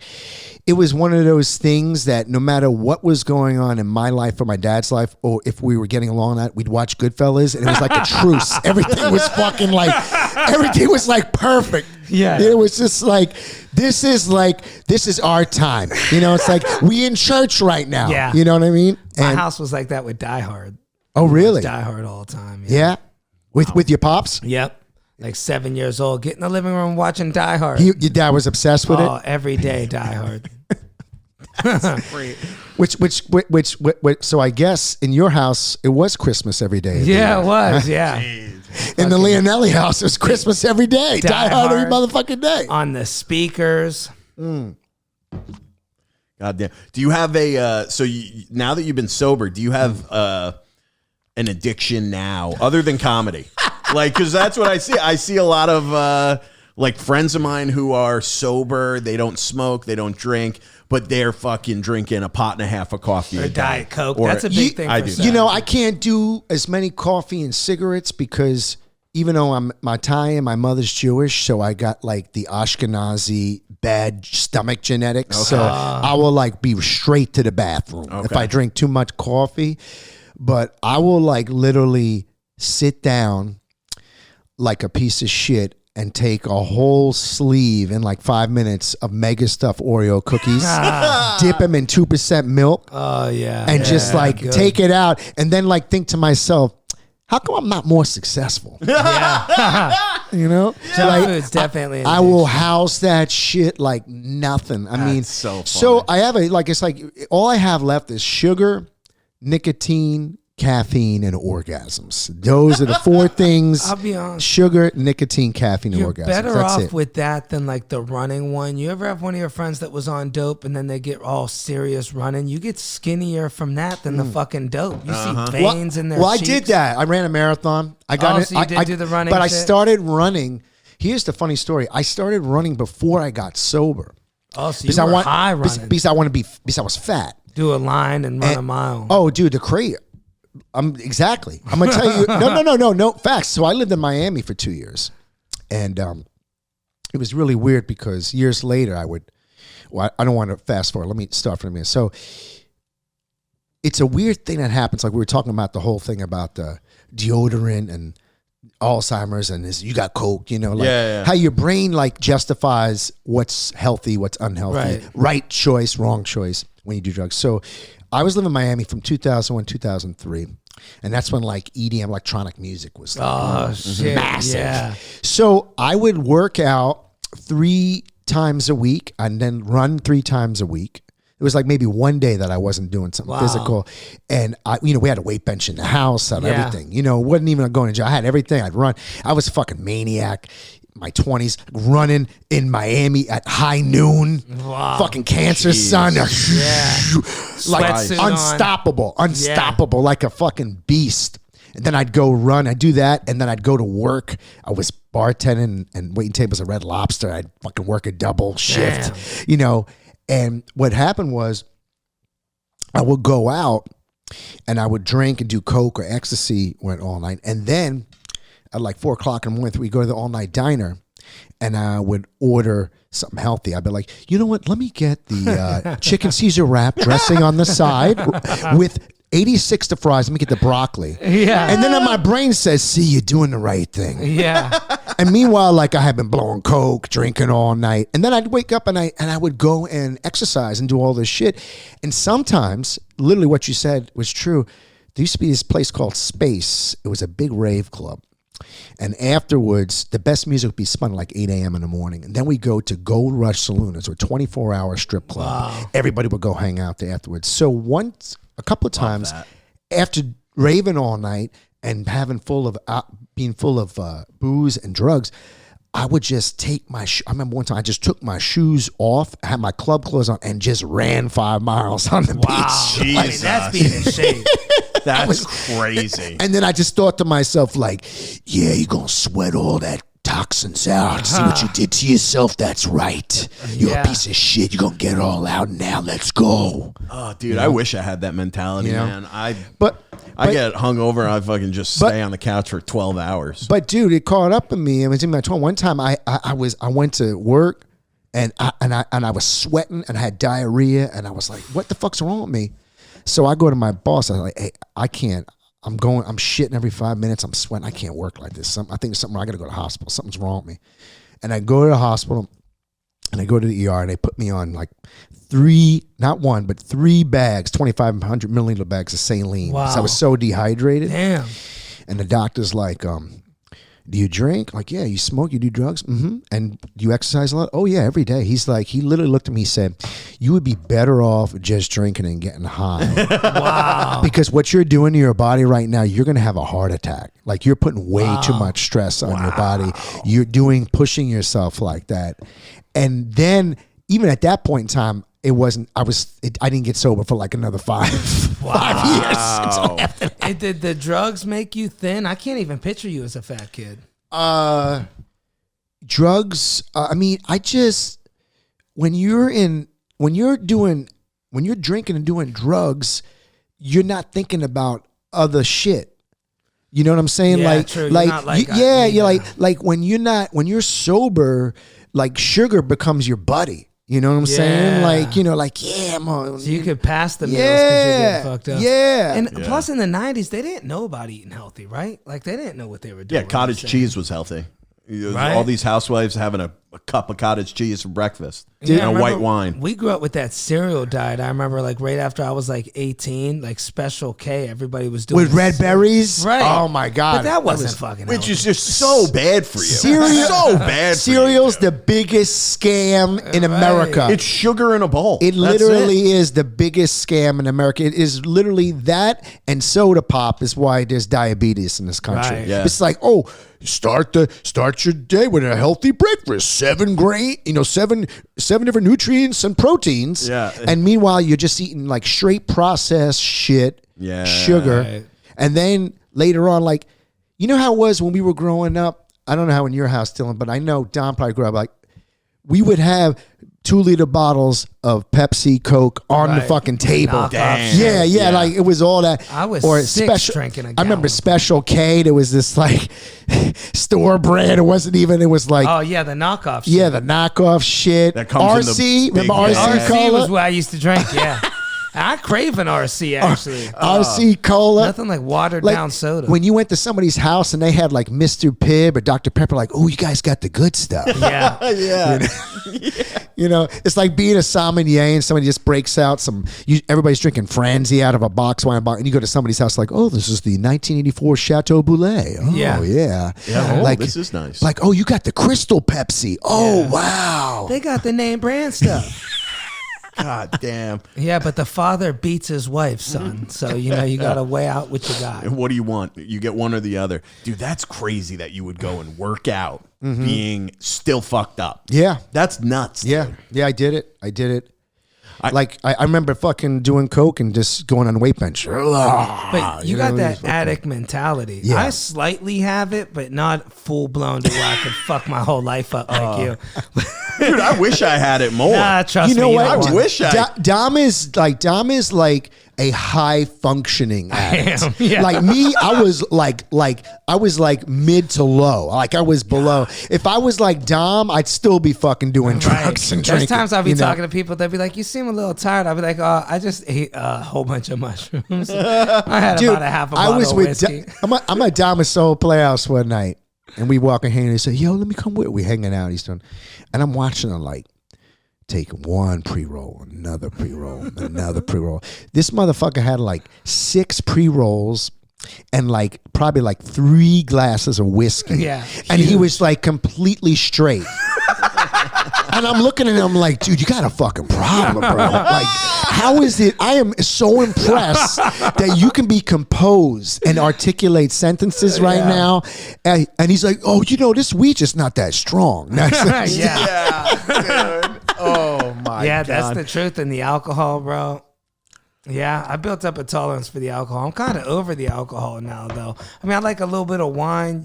it was one of those things that no matter what was going on in my life or my dad's life, or if we were getting along that, we'd watch Goodfellas, and it was like a truce. Everything was fucking everything was like perfect. Yeah. It was just like, this is our time. It's like, we in church right now. Yeah. You know what I mean? My house was like that with Die Hard. Oh, really? Die Hard all the time. Yeah. With your pops? Yep. Like 7 years old, get in the living room watching Die Hard. Your dad was obsessed with it? Every day Die Hard. Which so I guess in your house it was Christmas every day. Yeah, it was. Yeah. In the Leonelli house, it was Christmas every day. Die Hard every motherfucking day. On the speakers. God damn. Do you have now that you've been sober, do you have an addiction now other than comedy? Like, because that's what I see. I see a lot of Like friends of mine who are sober, they don't smoke, they don't drink, but they're fucking drinking a pot and a half of coffee Or a day. Diet Coke. Or- That's a big thing. I for do. some. You know, I can't do as many coffee and cigarettes because even though I'm Italian, my mother's Jewish, so I got like the Ashkenazi bad stomach genetics. So I will like be straight to the bathroom if I drink too much coffee. But I will like literally sit down like a piece of shit and take a whole sleeve in like 5 minutes of mega stuffed Oreo cookies, dip them in 2% milk, Oh yeah. and just like take it out, and then like think to myself, how come I'm not more successful? You know, Junk food's definitely. an I will addiction. house that shit like nothing. I mean, so so funny. I have it's like all I have left is sugar, nicotine, caffeine, and orgasms. Those are the four things. I'll be honest. Sugar, nicotine, caffeine, and You're orgasms. better That's off it. with that than like the running one. You ever have one of your friends that was on dope and then they get all serious running? You get skinnier from that than the fucking dope. You see veins in their Well, I cheeks. did that. I ran a marathon. I got Oh, it. so you did do the running but I shit? started running. Here's the funny story. I started running before I got sober. Oh, so you were high running. because I want to be because I was fat. Do a line and run a mile. Oh, dude, the crazy. Exactly. I'm gonna tell you. No facts. So I lived in Miami for 2 years, and it was really weird because years later I would. Well, I don't want to fast forward. Let me start from a minute. So it's a weird thing that happens. Like we were talking about the whole thing about the deodorant and Alzheimer's and you got Coke. You know, like how your brain like justifies what's healthy, what's unhealthy, right choice, wrong choice when you do drugs. So I was living in Miami from 2001, 2003. And that's when like EDM, electronic music was like Shit. massive. Yeah. So I would work out 3 times a week and then run 3 times a week. It was like maybe one day that I wasn't doing something physical. And we had a weight bench in the house and everything. Wasn't even going to gym. I had everything. I'd run. I was a fucking maniac. My 20s, running in Miami at high noon, fucking cancer sun, like Sweatsuit on. unstoppable, like a fucking beast. And then I'd go run, I'd do that, and then I'd go to work. I was bartending and waiting tables at Red Lobster. I'd fucking work a double shift, And what happened was I would go out and I would drink and do coke or ecstasy, went all night, and then at like 4 o'clock in the morning, we go to the all-night diner, and I would order something healthy. I'd be like, you know what? Let me get the chicken Caesar wrap dressing on the side with 86 to fries. Let me get the broccoli. Yeah. And then my brain says, see, you're doing the right thing. Yeah. And meanwhile, like I had been blowing coke, drinking all night. And then I'd wake up and I would go and exercise and do all this shit. And sometimes, literally what you said was true. There used to be this place called Space. It was a big rave club. And afterwards, the best music would be spun at like 8 a.m. in the morning. And then we go to Gold Rush Saloon. It's a 24-hour strip club. Wow. Everybody would go hang out there afterwards. So a couple of times, after raving all night and being full of booze and drugs, I would just take I remember one time I just took my shoes off, had my club clothes on, and just ran 5 miles on the beach. I mean, that's being in shape. That's crazy. And then I just thought to myself, like, yeah, you're going to sweat all that toxins out. See what you did to yourself? That's right. You're a piece of shit. You're going to get it all out now. Let's go. Oh, dude, I wish I had that mentality, man. I get hungover and I fucking just stay on the couch for 12 hours. But, dude, it caught up in me. I was in my 20. One time I went to work and I was sweating and I had diarrhea and I was like, what the fuck's wrong with me? So I go to my boss. I'm like, hey, I can't. I'm shitting every 5 minutes. I'm sweating. I can't work like this. I think there's something wrong. I got to go to the hospital. Something's wrong with me. And I go to the hospital and I go to the ER and they put me on like 3 bags, 2,500 milliliter bags of saline. Wow. So I was so dehydrated. Damn. And the doctor's like, do you drink? Like, yeah. You smoke? You do drugs? Mm-hmm. And do you exercise a lot? Oh, yeah, every day. He's like, he literally looked at me and said, you would be better off just drinking and getting high. Wow. Because what you're doing to your body right now, you're going to have a heart attack. Like, you're putting way too much stress on your body. You're pushing yourself like that. And then, even at that point in time, I didn't get sober for like another 5 years. Did the drugs make you thin? I can't even picture you as a fat kid. drugs. I mean, when you're drinking and doing drugs, you're not thinking about other shit. You know what I'm saying? Yeah, like, true. You're like, not like, you're like when you're sober, like sugar becomes your buddy. You know what I'm saying? Like, I'm on. So you could pass the meals because you're getting fucked up. Yeah. And plus in the 90s, they didn't know about eating healthy, right? Like they didn't know what they were doing. Yeah, cottage cheese was healthy. Right? All these housewives having a cup of cottage cheese for breakfast Yeah, and a white wine. We grew up with that cereal diet. I remember like right after I was like 18, like Special K, everybody was doing With red berries? Right. Oh my God. But that wasn't fucking Which healthy. is just so bad for you. Cereal, so bad for Cereal's you. the biggest scam in America. It's sugar in a bowl. It That's literally is the biggest scam in America. It is literally that, and soda pop is why there's diabetes in this country. Right. Yeah. It's like, oh, start your day with a healthy breakfast. 7 different nutrients and proteins. Yeah. And meanwhile, you're just eating like straight processed shit, sugar. Right. And then later on, like, you know how it was when we were growing up? I don't know how in your house, Dylan, but I know Don probably grew up like, we would have 2-liter bottles of Pepsi, Coke on the Right. fucking table. Knock off Yeah, shit. yeah, like it was all that. I was or six drinking a I remember gallon. Special K. There was this like store brand. It wasn't even. It was like Oh yeah, the knockoff shit. yeah, the knockoff shit. That comes in the RC. big Remember RC bag. RC Cola? was what I used to drink, yeah. I crave an RC actually. RC Cola. Nothing like watered Like, down soda. when you went to somebody's house and they had like Mr. Pibb or Dr. Pepper, like, oh, you guys got the good stuff. yeah. Yeah. You know, it's like being a sommelier and somebody just breaks out everybody's drinking Franzi out of a box wine box, and you go to somebody's house like, oh, this is the 1984 Chateau Boulet. Oh, Yeah. yeah. Yeah. Oh, Like, this is nice. like, oh, you got the Crystal Pepsi. Oh, wow. They got the name brand stuff. God damn. Yeah, but the father beats his wife, son. So, you got to weigh out what you got. And what do you want? You get one or the other. Dude, that's crazy that you would go and work out being still fucked up. Yeah. That's nuts. Yeah. dude. Yeah, I did it. I remember fucking doing coke and just going on the weight bench. But you got know, that just addict mentality. Yeah. I slightly have it, but not full blown to where I could fuck my whole life up like you. Dude, I wish I had it more. Nah, trust You know me. what? don't I want wish I. Dom is like a high functioning addict. am, yeah. Like me, I was like mid to low. Like I was below. If I was like Dom, I'd still be fucking doing drugs and There's drinking. times I'll be you know? talking to people, they'll be like, you seem a little tired. I'll be like, oh, I just ate a whole bunch of mushrooms. I had Dude, about a half a bottle I was of with whiskey. I'm at Dama's Soul Playhouse one night, and we walking hanging. He said, "Yo, let me come with." We hanging out. He's done, and I'm watching him like take one pre-roll, another pre-roll, another pre-roll. This motherfucker had like 6 pre-rolls and like probably like 3 glasses of whiskey. Yeah, and he huge. was like completely straight. And I'm looking at him like, dude, you got a fucking problem, bro. Like, how is it? I am so impressed that you can be composed and articulate sentences right now. And he's like, oh, this weed just not that strong. yeah. Yeah, dude. Oh, my Yeah, God. that's the truth. And the alcohol, bro. Yeah, I built up a tolerance for the alcohol. I'm kind of over the alcohol now, though. I mean, I like a little bit of wine.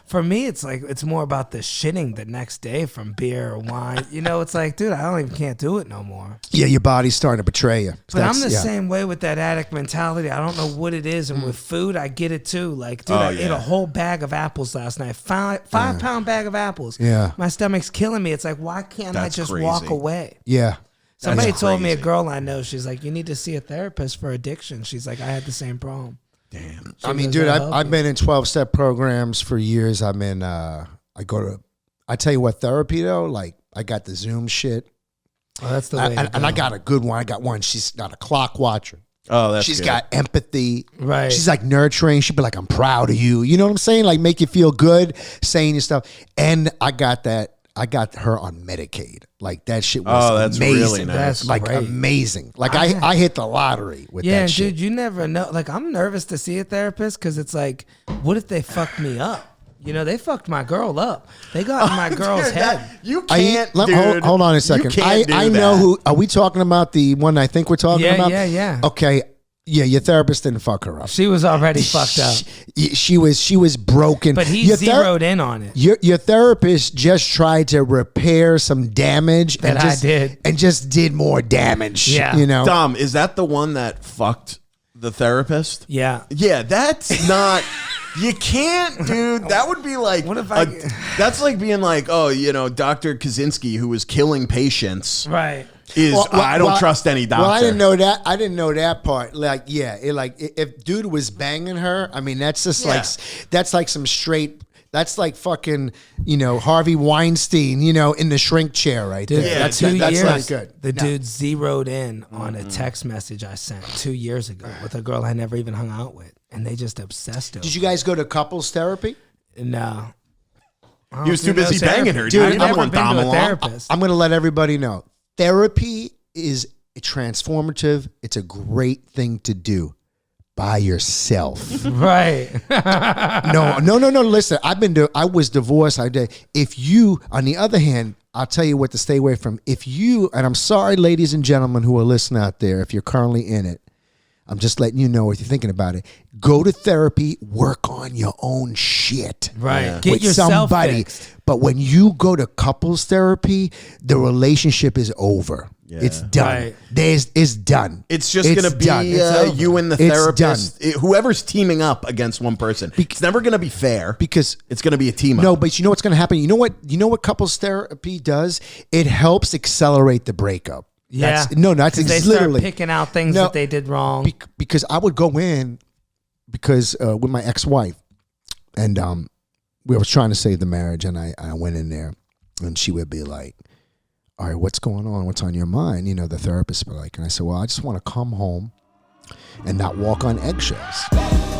For me, it's more about the shitting the next day from beer or wine. It's like, dude, I can't do it no more. Yeah, your body's starting to betray you. But I'm the same way with that addict mentality. I don't know what it is. And with food, I get it too. Like, dude, I ate a whole bag of apples last night. 5-pound bag of apples. Yeah. My stomach's killing me. It's like, why can't That's I just crazy. walk away? Yeah. Somebody That's told me a crazy. girl I know, she's like, you need to see a therapist for addiction. She's like, I had the same problem. Damn. I mean, goes, dude, "That'll help I've you." been in 12-step programs for years. I tell you what, therapy though, like I got the Zoom shit. Oh, that's the way. And I got a good one. I got one. She's got a clock watcher. Oh, that's She's good. got empathy. Right. She's like nurturing. She'd be like, I'm proud of you. You know what I'm saying? Like make you feel good saying your stuff. And I got her on Medicaid. Like that shit was Oh, that's amazing. really nice. That's like great. amazing. Like I hit the lottery with Yeah, that shit. dude, you never know. Like, I'm nervous to see a therapist because it's like, what if they fucked me up? They fucked my girl up. They got in my girl's head. You can't, dude. Hold on a You second. can't do I know that. who. Are we talking about the one I think we're talking about? Yeah. Okay. Yeah, your therapist didn't fuck her up. She was already fucked up. She was broken. But he zeroed in on it. Your therapist just tried to repair some damage That I did. and just did more damage. Yeah. You know. Dom, is that the one that fucked the therapist? Yeah. Yeah, that's not. You can't, dude. That would be like. What if that's like being like, oh, you know, Dr. Krasinski, who was killing patients. Right. I don't trust any doctor. Well, I didn't know that. I didn't know that part. Like, yeah, if dude was banging her, I mean, that's just that's like some straight. That's like fucking, you know, Harvey Weinstein, you know, in the shrink chair right there. Yeah, that's 2 not years, good. the dude zeroed in on a text message I sent 2 years ago with a girl I never even hung out with, and they just obsessed over. Did you guys go to couples therapy? No. He was too busy banging her, Dude, dude. I've I never want been Dom to a along. therapist. I'm going to let everybody know. Therapy is transformative. It's a great thing to do by yourself. Right. No. Listen, I was divorced. I did. If you, on the other hand, I'll tell you what to stay away from. If you, and I'm sorry, ladies and gentlemen who are listening out there, if you're currently in it, I'm just letting you know if you're thinking about it. Go to therapy, work on your own shit. Right. Yeah. Get With yourself somebody. fixed. But when you go to couples therapy, the relationship is over. Yeah. It's done. Right. It's done. It's just going to be done. you and the It's therapist. Whoever's teaming up against one person. It's never going to be fair Because it's going to be a team up. no, but you know what's going to happen? You know what couples therapy does? It helps accelerate the breakup. Yeah. That's They literally start picking out things that they did wrong. because I would go in because with my ex-wife, and we was trying to save the marriage, and I went in there, and she would be like, all right, what's going on? What's on your mind? You know, the therapist would be like, and I said, well, I just want to come home and not walk on eggshells.